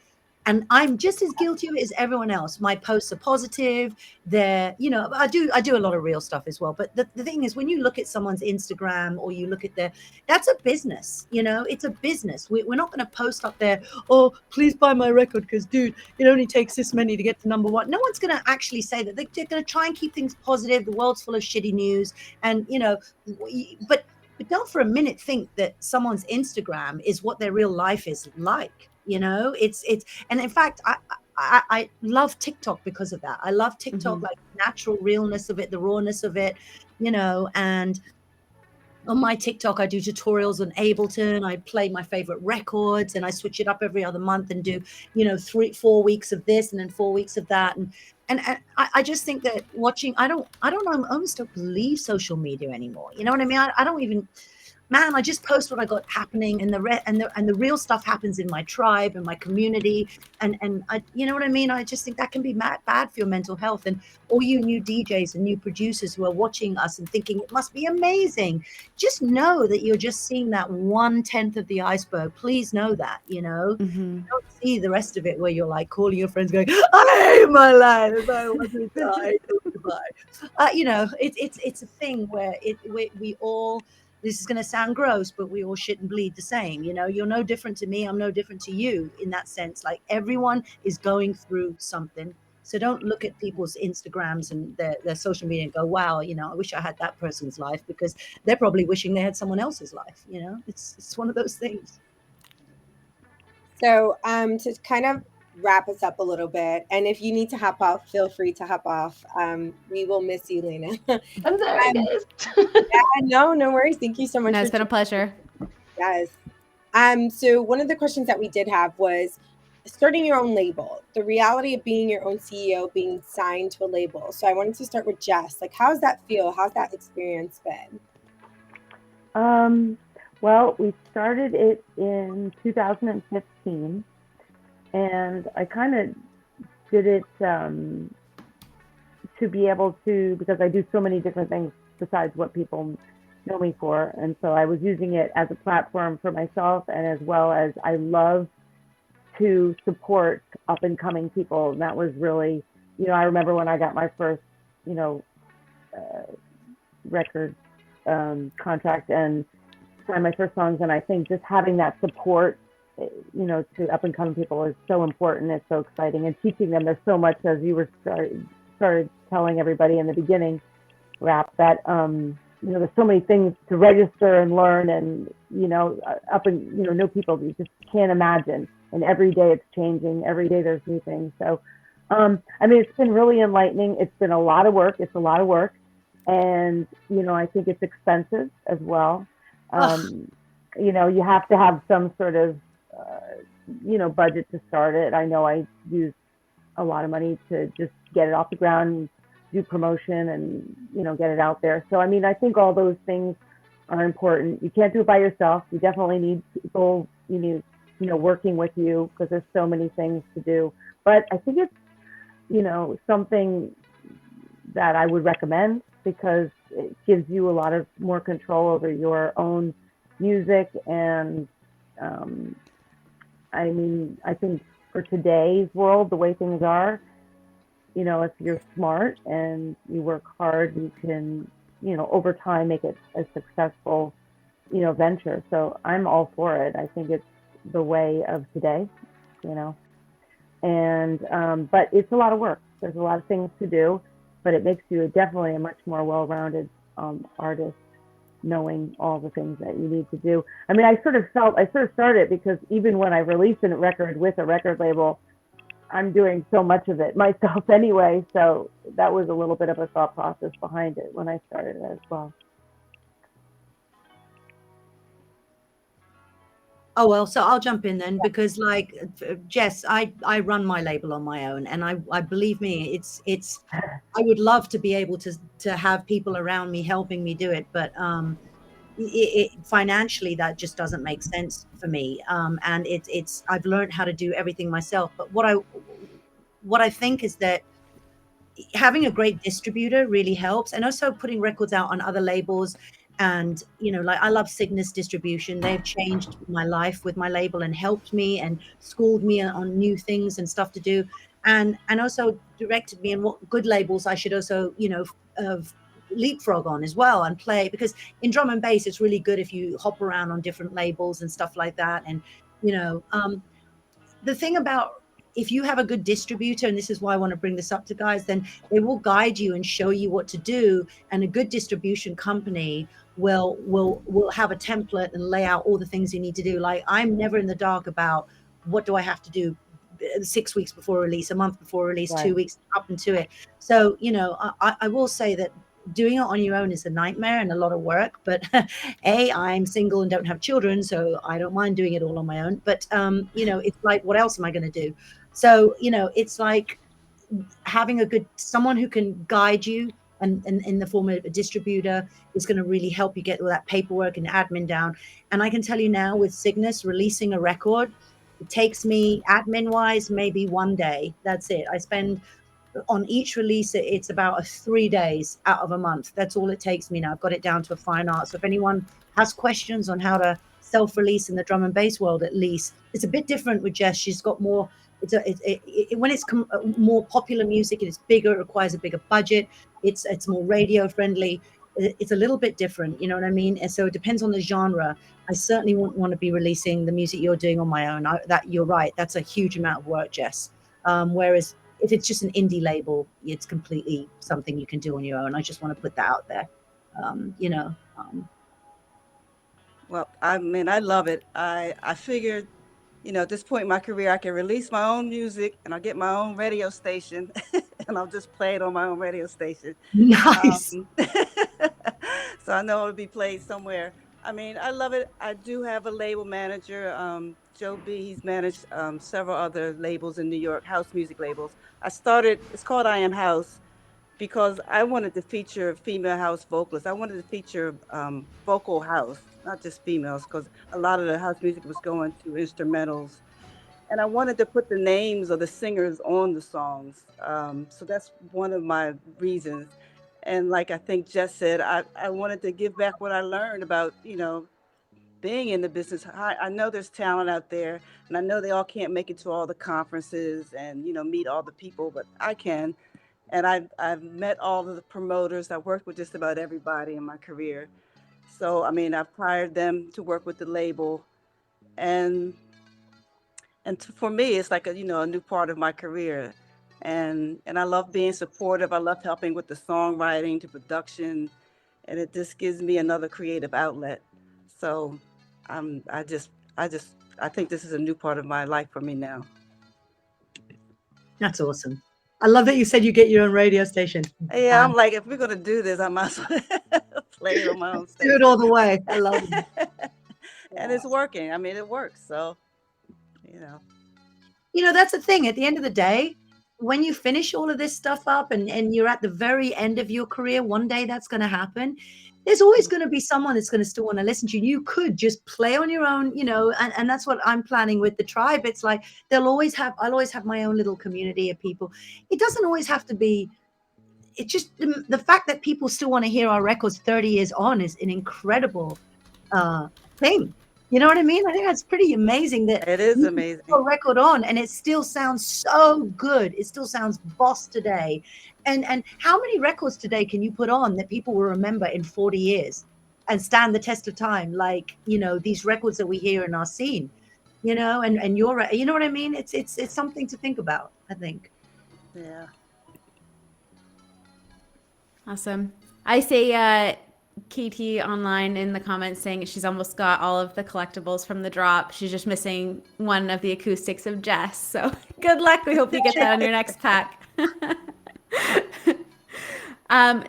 And I'm just as guilty of it as everyone else. My posts are positive. They're, you know, I do a lot of real stuff as well. But the thing is, when you look at someone's Instagram or you look at that's a business, you know, it's a business. We're not going to post up there, oh, please buy my record because, dude, it only takes this many to get to number one. No one's going to actually say that. They're going to try and keep things positive. The world's full of shitty news. And, you know, but don't for a minute think that someone's Instagram is what their real life is like. You know, it's and in fact, I love TikTok because of that. I love TikTok, like natural realness of it, the rawness of it, you know. And on my TikTok, I do tutorials on Ableton. I play my favorite records and I switch it up every other month and do, you know, 3-4 weeks of this and then 4 weeks of that. And I just think that watching, I don't know, I almost don't believe social media anymore. You know what I mean? I don't even. Man, I just post what I got happening, and the real stuff happens in my tribe and my community, and I, you know what I mean. I just think that can be bad for your mental health. And all you new DJs and new producers who are watching us and thinking it must be amazing, just know that you're just seeing that 1/10 of the iceberg. Please know that, you know. You don't see the rest of it where you're like calling your friends, going, "I hate my life. I want to die." You know, it's a thing where we all. This is going to sound gross, but we all shit and bleed the same. You know, you're no different to me. I'm no different to you in that sense. Like, everyone is going through something. So don't look at people's Instagrams and their social media and go, wow, you know, I wish I had that person's life, because they're probably wishing they had someone else's life. You know, it's one of those things. So to kind of wrap us up a little bit, and if you need to hop off, feel free to hop off. We will miss you, Lena. I'm sorry, guys. No worries. Thank you so much. No, it's been a pleasure. Yes. So one of the questions that we did have was starting your own label, the reality of being your own CEO, being signed to a label. So I wanted to start with Jess. Like, how's that feel? How's that experience been? Well, we started it in 2015, and I kind of did it to be able to, because I do so many different things besides what people know me for. And so I was using it as a platform for myself, and as well as I love to support up and coming people. And that was really, you know, I remember when I got my first, you know, record contract and signed my first songs. And I think just having that support, you know, to up and coming people is so important. It's so exciting, and teaching them. There's so much, as you were started telling everybody in the beginning, Rap, that there's so many things to register and learn, and up and know people you just can't imagine. And every day it's changing. Every day there's new things. So, it's been really enlightening. It's been a lot of work. It's a lot of work, and I think it's expensive as well. You have to have some sort of budget to start it. I know I use a lot of money to just get it off the ground, do promotion, and get it out there. So I think all those things are important. You can't do it by yourself. You definitely need people working with you, because there's so many things to do. But I think it's something that I would recommend, because it gives you a lot of more control over your own music. And I think for today's world, the way things are, if you're smart and you work hard, you can, over time make it a successful, venture. So I'm all for it. I think it's the way of today, and but it's a lot of work. There's a lot of things to do, but it makes you definitely a much more well-rounded artist, knowing all the things that you need to do. I sort of started, because even when I released a record with a record label, I'm doing so much of it myself anyway. So that was a little bit of a thought process behind it when I started as well. Oh, well, so I'll jump in then, because like Jess, I run my label on my own, and I believe me, it's I would love to be able to have people around me helping me do it, but financially that just doesn't make sense for me. And it's I've learned how to do everything myself. But what I think is that having a great distributor really helps, and also putting records out on other labels. And like, I love Cygnus Distribution. They've changed my life with my label and helped me and schooled me on new things and stuff to do, and also directed me in what good labels I should also leapfrog on as well and play. Because in drum and bass, it's really good if you hop around on different labels and stuff like that. And the thing about, if you have a good distributor, and this is why I want to bring this up to guys, then they will guide you and show you what to do. And a good distribution company will have a template and lay out all the things you need to do. Like, I'm never in the dark about what do I have to do 6 weeks before release, a month before release, Right. 2 weeks up into it. So I will say that doing it on your own is a nightmare and a lot of work. But I'm single and don't have children, so I don't mind doing it all on my own. But it's like, what else am I going to do? So it's like having someone who can guide you, and in the form of a distributor, is going to really help you get all that paperwork and admin down. And I can tell you now, with Cygnus releasing a record, it takes me, admin wise, maybe 1 day. That's it. I spend on each release, it's about 3 days out of a month. That's all it takes me now. I've got it down to a fine art. So if anyone has questions on how to self-release in the drum and bass world, at least it's a bit different with Jess. She's got more. When it's more popular music, it's bigger. It requires a bigger budget. It's more radio friendly. It's a little bit different. You know what I mean? And so it depends on the genre. I certainly wouldn't want to be releasing the music you're doing on my own. That you're right. That's a huge amount of work, Jess. Whereas if it's just an indie label, it's completely something you can do on your own. I just want to put that out there. Well, I love it. I figured, at this point in my career, I can release my own music and I'll get my own radio station and I'll just play it on my own radio station. Nice. So I know it'll be played somewhere. I love it. I do have a label manager, Joe B. He's managed several other labels in New York, house music labels. It's called I Am House, because I wanted to feature female house vocalists. I wanted to feature vocal house, not just females, because a lot of the house music was going to instrumentals. And I wanted to put the names of the singers on the songs. So that's one of my reasons. And like I think Jess said, I wanted to give back what I learned about, being in the business. I know there's talent out there, and I know they all can't make it to all the conferences and, meet all the people, but I can. And I've met all of the promoters. I worked with just about everybody in my career. So, I've hired them to work with the label. And for me, it's like a new part of my career. And I love being supportive. I love helping with the songwriting, to production. and it just gives me another creative outlet. So I think this is a new part of my life for me now. That's awesome. I love that you said you get your own radio station. Yeah, I'm like, if we're gonna do this, I might as well play it on my own Do station. it all the way. I love it. And it's working. I mean, it works. So, you know. You know, that's the thing. At the end of the day, when you finish all of this stuff up and you're at the very end of your career, one day that's going to happen. There's always going to be someone that's going to still want to listen to you. You could just play on your own, you know, and that's what I'm planning with the tribe. It's like I'll always have my own little community of people. It doesn't always have to be. It's just the fact that people still want to hear our records 30 years on is an incredible thing. You know what I mean? I think that's pretty amazing that it is amazing. A record on and it still sounds so good. It still sounds boss today. And how many records today can you put on that people will remember in 40 years and stand the test of time? Like, you know, these records that we hear in our scene, you know, and you know what I mean? It's something to think about, I think. Yeah. Awesome. I say KT online in the comments saying she's almost got all of the collectibles from the drop. She's just missing one of the acoustics of Jess. So good luck. We hope you get that on your next pack.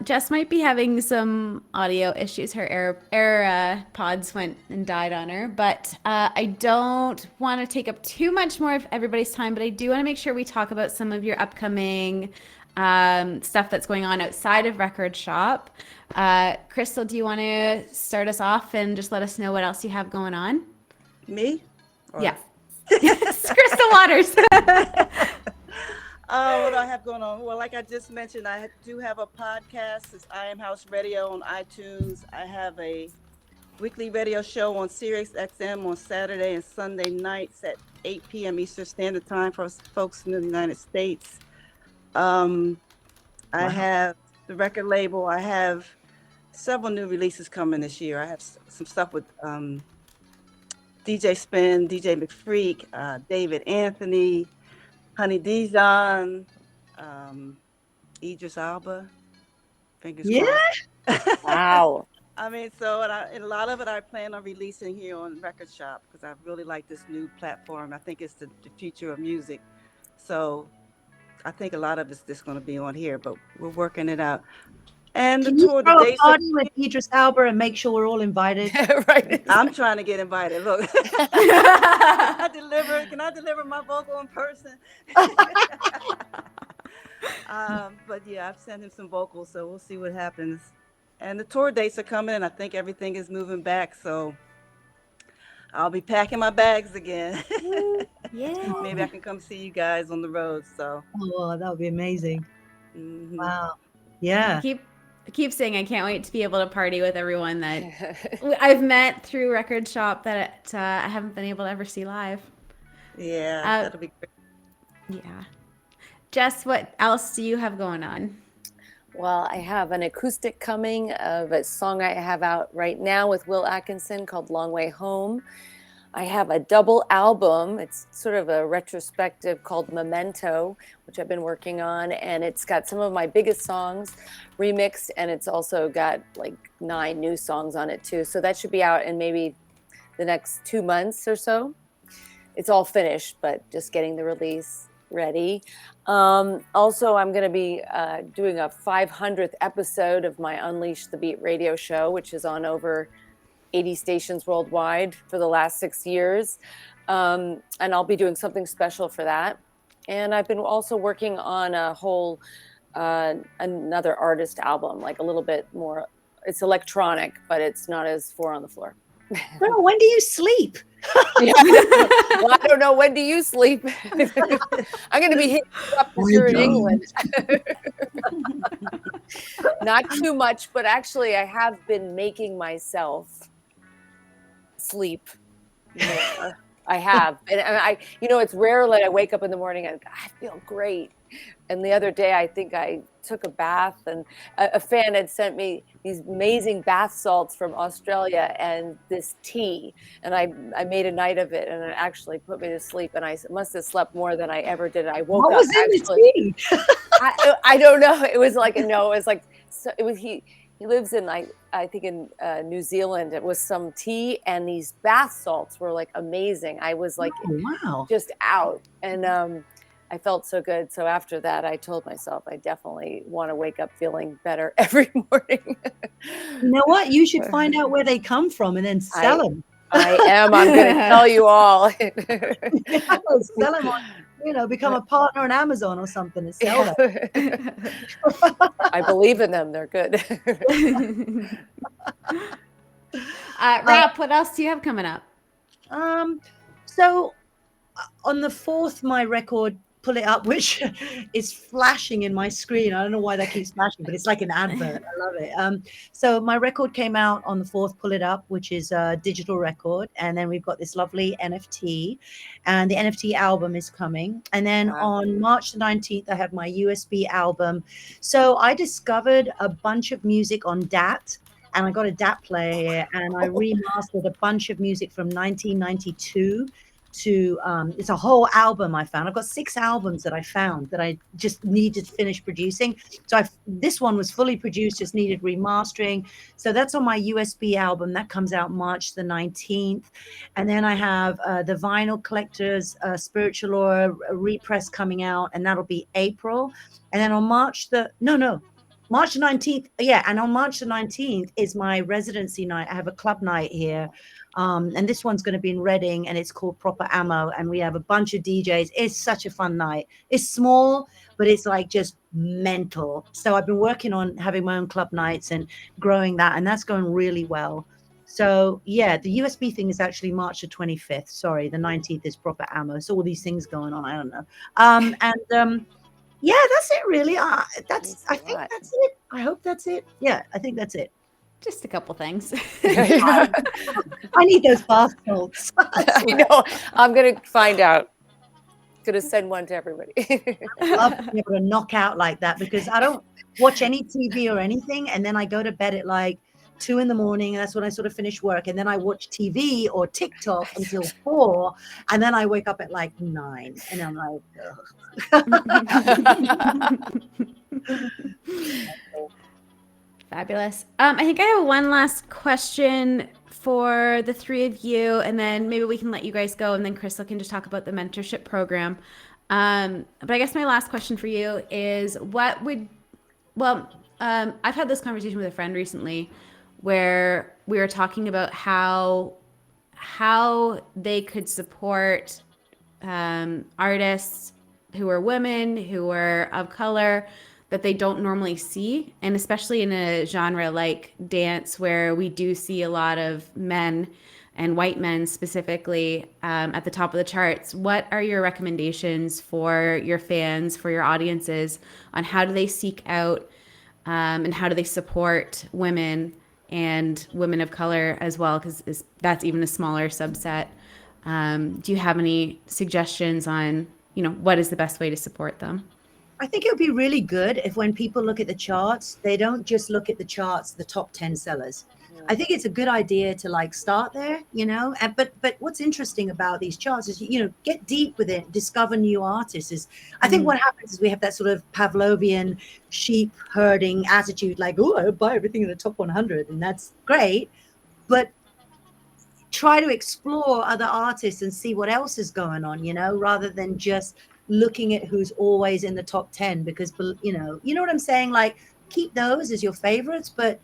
Jess might be having some audio issues. Her AirPods went and died on her. But I don't want to take up too much more of everybody's time. But I do want to make sure we talk about some of your upcoming stuff that's going on outside of Record Shop. Crystal, do you want to start us off and just let us know what else you have going on? Me? Yeah. Yes, Crystal Waters. Oh, what do I have going on? Well, like I just mentioned, I do have a podcast. It's I Am House Radio on iTunes. I have a weekly radio show on Sirius XM on Saturday and Sunday nights at 8 p.m. Eastern Standard Time for folks in the United States. I have the record label. I have several new releases coming this year. I have some stuff with DJ Spin, DJ McFreak, David Anthony, Honey Dijon, Idris Alba. Fingers crossed. Wow. I mean, so and a lot of it I plan on releasing here on Record Shop because I really like this new platform. I think it's the future of music. So I think a lot of it's just going to be on here, but we're working it out. And Can the you tour, throw the a dates. party with Idris Elba and make sure we're all invited? Right. I'm trying to get invited. Look, can I deliver my vocal in person? But yeah, I've sent him some vocals, so we'll see what happens. And the tour dates are coming, and I think everything is moving back. So I'll be packing my bags again. Yeah. Maybe I can come see you guys on the road. So. Oh, that would be amazing. Mm-hmm. Wow. Yeah. I keep saying I can't wait to be able to party with everyone that I've met through Record Shop that I haven't been able to ever see live. Yeah, that'll be great. Yeah. Jess, what else do you have going on? Well, I have an acoustic coming of a song I have out right now with Will Atkinson called Long Way Home. I have a double album. It's sort of a retrospective called Memento, which I've been working on. And it's got some of my biggest songs remixed. And it's also got like 9 new songs on it too. So that should be out in maybe the next 2 months or so. It's all finished, but just getting the release ready. Also, I'm going to be doing a 500th episode of my Unleash the Beat radio show, which is on over 80 stations worldwide for the last 6 years. And I'll be doing something special for that. And I've been also working on a whole, another artist album, like a little bit more, it's electronic, but it's not as 4 on the floor. Girl, when do you sleep? Yeah. Well, I don't know. When do you sleep? I'm going to be hitting you up because you're in England. Not too much, but actually I have been making myself sleep more. I have. And I, you know, it's rare that I wake up in the morning and I feel great. And the other day, I think I took a bath and a fan had sent me these amazing bath salts from Australia and this tea. And I made a night of it and it actually put me to sleep. And I must have slept more than I ever did. I woke What up. was in the tea? I don't know. It was like, no, it was like, so it was, he he lives in I think in New Zealand. It was some tea, and these bath salts were like amazing. I was like Oh, wow. just out, and I felt so good. So after that, I told myself I definitely want to wake up feeling better every morning. You know what? You should find out where they come from and then sell them. I am. I'm going to tell you all. Sell them on, become a partner on Amazon or something and sell them. I believe in them. They're good. Rap, what else do you have coming up? So on the 4th, my record, Pull It Up, which is flashing in my screen. I don't know why that keeps flashing, but it's like an advert. I love it. So my record came out on the 4th, Pull It Up, which is a digital record. And then we've got this lovely NFT, and the NFT album is coming. And then on March the 19th, I have my USB album. So I discovered a bunch of music on DAT. And I got a DAT player, and I remastered a bunch of music from 1992 to it's a whole album I found. I've got 6 albums that I found that I just needed to finish producing. So this one was fully produced, just needed remastering. So that's on my USB album that comes out March the 19th. And then I have the Vinyl Collectors Spiritual Aura repress coming out, and that'll be April. And then on March the 19th. Yeah. And on March the 19th is my residency night. I have a club night here. And this one's going to be in Reading, and it's called Proper Ammo. And we have a bunch of DJs. It's such a fun night. It's small, but it's like just mental. So I've been working on having my own club nights and growing that, and that's going really well. So yeah, the USB thing is actually March the 25th. Sorry, the 19th is Proper Ammo. So all these things going on. I don't know. Yeah, that's it really. I think that's it. I hope that's it. Yeah, I think that's it. Just a couple things. I need those bath salts. I know. I'm going to find out. Going to send one to everybody. I love to be able to knock out like that, because I don't watch any TV or anything, and then I go to bed at like 2 a.m. and that's when I sort of finish work, and then I watch TV or TikTok until 4, and then I wake up at like 9, and I'm like, Fabulous. I think I have one last question for the 3 of you, and then maybe we can let you guys go, and then Crystal can just talk about the mentorship program. But I guess my last question for you is I've had this conversation with a friend recently where we were talking about how they could support artists who are women, who are of color, that they don't normally see. And especially in a genre like dance, where we do see a lot of men and white men specifically at the top of the charts. What are your recommendations for your fans, for your audiences, on how do they seek out and how do they support women and women of color as well? Because that's even a smaller subset. Do you have any suggestions on, what is the best way to support them? I think it would be really good if, when people look at the charts, they don't just look at the charts, the top 10 sellers. I think it's a good idea to like start there, but what's interesting about these charts is, get deep with it, discover new artists. I think what happens is we have that sort of Pavlovian sheep herding attitude, like, oh, I buy everything in the top 100, and that's great. But try to explore other artists and see what else is going on, rather than just looking at who's always in the top 10, because, you know what I'm saying? Like, keep those as your favorites, but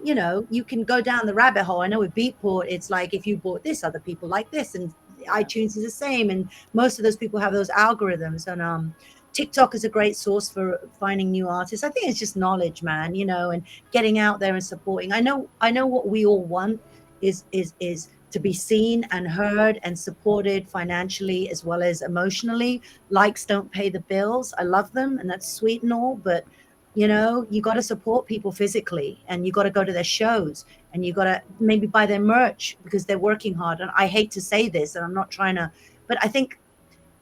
you can go down the rabbit hole. I know with Beatport, it's like, if you bought this, other people like this, and iTunes is the same. And most of those people have those algorithms. And TikTok is a great source for finding new artists. I think it's just knowledge, man, and getting out there and supporting. I know what we all want is to be seen and heard and supported financially as well as emotionally. Likes don't pay the bills. I love them, and that's sweet and all, but you got to support people physically, and you got to go to their shows, and you got to maybe buy their merch because they're working hard. And I hate to say this, and I'm not trying to, but I think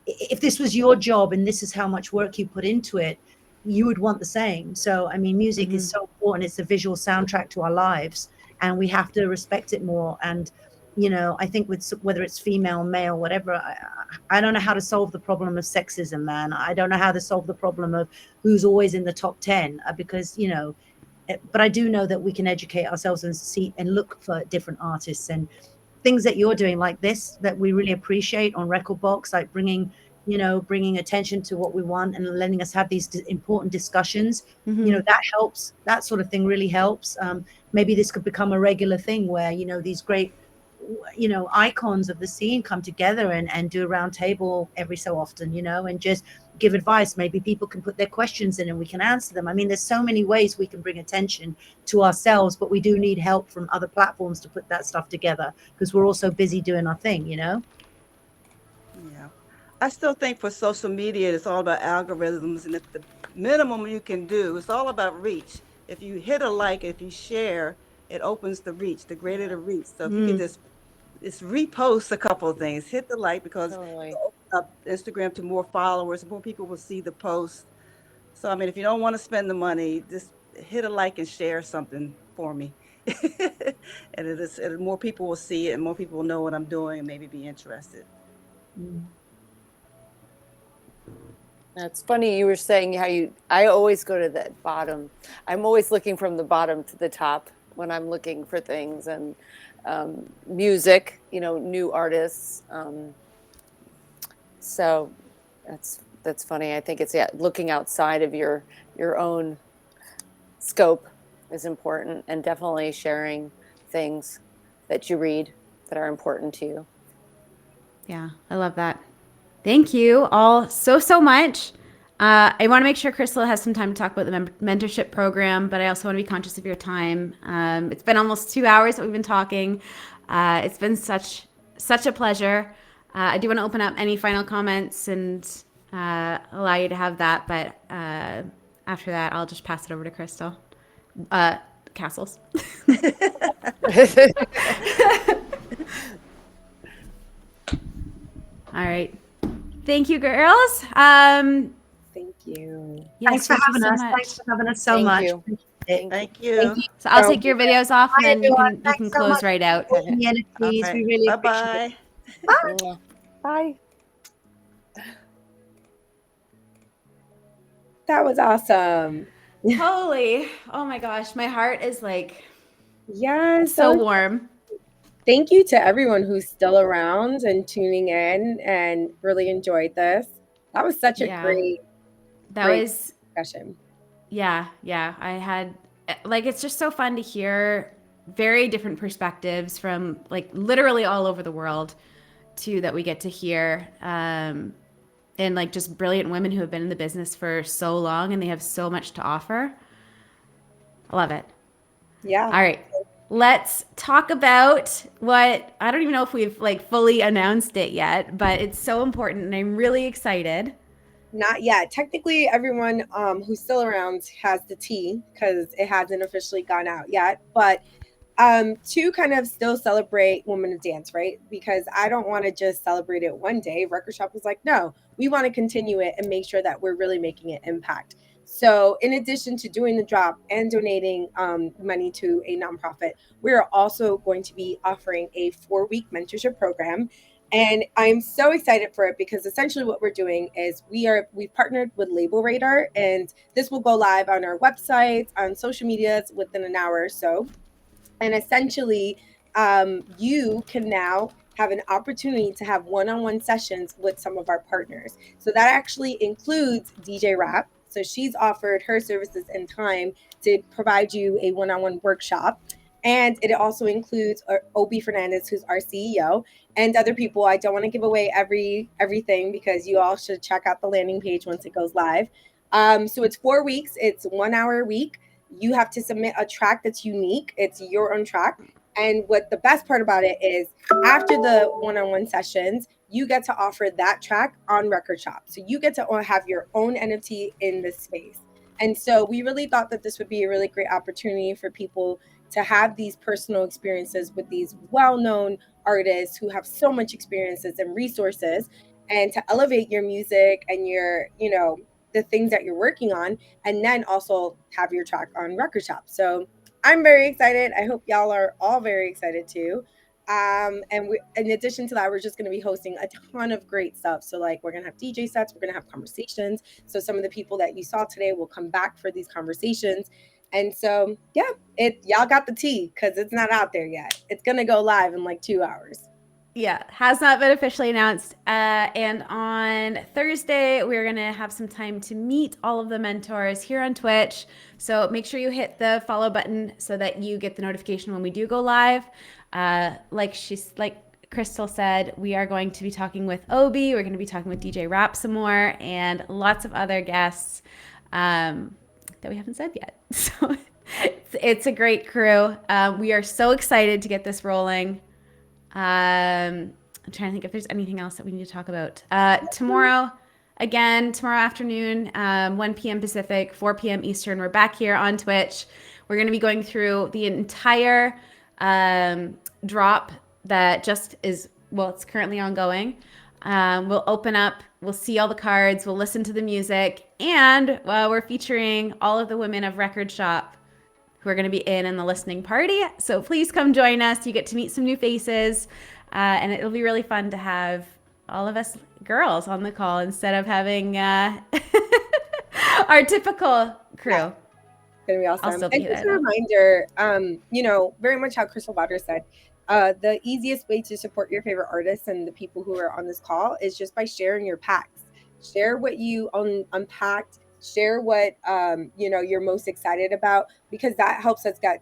if this was your job and this is how much work you put into it, you would want the same. So, I mean, music is so important. It's a visual soundtrack to our lives, and we have to respect it more. And I think with whether it's female, male, whatever, I don't know how to solve the problem of sexism, man. I don't know how to solve the problem of who's always in the top 10, because, but I do know that we can educate ourselves and see and look for different artists and things that you're doing like this that we really appreciate on Record Box, like bringing attention to what we want and letting us have these important discussions. That helps. That sort of thing really helps. Maybe this could become a regular thing where these great icons of the scene come together and do a round table every so often, and just give advice. Maybe people can put their questions in and we can answer them. I mean, there's so many ways we can bring attention to ourselves, but we do need help from other platforms to put that stuff together because we're all so busy doing our thing. Yeah. I still think for social media, it's all about algorithms, and if the minimum you can do, it's all about reach. If you hit a like, if you share, it opens the reach, the greater the reach. So if you can just repost a couple of things, hit the like, because Totally. it'll open up Instagram to more followers, more people will see the post. So I mean, if you don't want to spend the money, just hit a like and share something for me. And more people will see it, and more people will know what I'm doing and maybe be interested. It's funny you were saying how I always go to the bottom. I'm always looking from the bottom to the top when I'm looking for things and music, new artists. So that's funny. I think it's looking outside of your own scope is important, and definitely sharing things that you read that are important to you. Yeah, I love that. Thank you all so much. I want to make sure Crystal has some time to talk about the mentorship program, but I also want to be conscious of your time. It's been almost 2 hours that we've been talking. It's been such a pleasure. I do want to open up any final comments and allow you to have that, but after that, I'll just pass it over to Crystal. Castles. All right. Thank you, girls. Thank you. Yes, Thanks for having us. much. Thanks for having us so Thank much. you. Thank you. So I'll take your videos off, and Bye, then you everyone. can Thanks so close much right out. for the energies. All right. We really appreciate Bye-bye. it. Bye. That was awesome. Holy, oh my gosh, my heart is like Yes. so warm. Thank you to everyone who's still around and tuning in and really enjoyed this. That was such a great discussion. Yeah. I had it's just so fun to hear very different perspectives from literally all over the world too that we get to hear. And just brilliant women who have been in the business for so long and they have so much to offer. I love it. Yeah. All right. Let's talk about what I don't even know if we've fully announced it yet, but it's so important and I'm really excited. Not yet. Technically, everyone who's still around has the tea because it hasn't officially gone out yet. But to kind of still celebrate Women of Dance, right? Because I don't want to just celebrate it one day. Record Shop was like, no, we want to continue it and make sure that we're really making an impact. So in addition to doing the drop and donating money to a nonprofit, we're also going to be offering a 4-week mentorship program. And I'm so excited for it because essentially what we're doing is we've partnered with Label Radar, and this will go live on our websites, on social medias within an hour or so. And essentially, you can now have an opportunity to have one-on-one sessions with some of our partners. So that actually includes DJ Rap. So she's offered her services and time to provide you a one-on-one workshop. And it also includes Obi Fernandez, who's our CEO, and other people. I don't want to give away everything because you all should check out the landing page once it goes live. So it's 4 weeks. It's 1 hour a week. You have to submit a track that's unique. It's your own track. And what the best part about it is after the one-on-one sessions, you get to offer that track on Record Shop. So you get to have your own NFT in this space. And so we really thought that this would be a really great opportunity for people to have these personal experiences with these well-known artists who have so much experiences and resources, and to elevate your music and your, the things that you're working on, and then also have your track on Record Shop. So I'm very excited. I hope y'all are all very excited too. And in addition to that, we're just going to be hosting a ton of great stuff. So we're going to have DJ sets, we're going to have conversations. So some of the people that you saw today will come back for these conversations. And so, yeah, y'all got the tea because it's not out there yet. It's going to go live in like 2 hours. Yeah, has not been officially announced. And on Thursday, we're going to have some time to meet all of the mentors here on Twitch. So make sure you hit the follow button so that you get the notification when we do go live. Like Crystal said, we are going to be talking with Obi. We're going to be talking with DJ Rap some more and lots of other guests that we haven't said yet. So it's a great crew. We are so excited to get this rolling. I'm trying to think if there's anything else that we need to talk about. Tomorrow afternoon, 1 p.m. Pacific, 4 p.m. Eastern, we're back here on Twitch. We're going to be going through the entire drop that just is, well, it's currently ongoing. We'll open up, we'll see all the cards, we'll listen to the music, and we're featuring all of the women of Record Shop who are going to be in the listening party. So please come join us. You get to meet some new faces, and it'll be really fun to have all of us girls on the call instead of having our typical crew. Yeah. It's going to be awesome. Also And just a reminder, very much how Crystal Bowder said, the easiest way to support your favorite artists and the people who are on this call is just by sharing your packs. Share what you unpacked. Share what you're most excited about, because that helps us get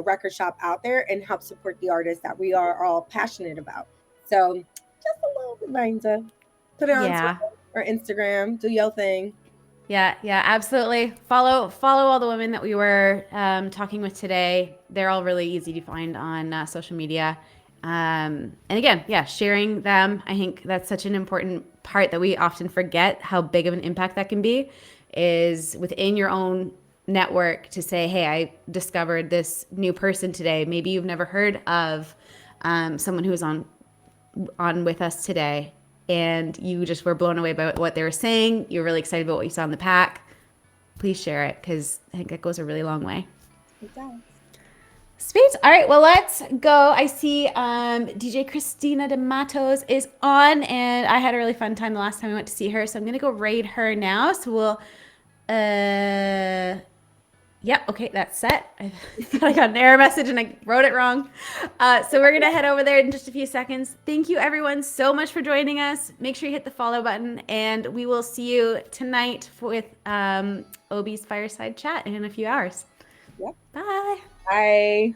Record Shop out there and help support the artists that we are all passionate about. So just a little reminder, put it on Twitter or Instagram, do your thing. Yeah, absolutely. Follow all the women that we were talking with today. They're all really easy to find on social media. And again, sharing them. I think that's such an important part that we often forget how big of an impact that can be, is within your own network to say, hey, I discovered this new person today. Maybe you've never heard of someone who was on with us today, and you just were blown away by what they were saying. You're really excited about what you saw in the pack. Please share it, because I think that goes a really long way. It does. Sweet. All right, well, let's go. I see DJ Christina de Matos is on, and I had a really fun time the last time I went to see her, so I'm going to go raid her now. So we'll okay, that's set. I thought I got an error message and I wrote it wrong. So we're going to head over there in just a few seconds. Thank you, everyone, so much for joining us. Make sure you hit the follow button, and we will see you tonight with Obi's Fireside Chat in a few hours. Yep. Bye. Bye.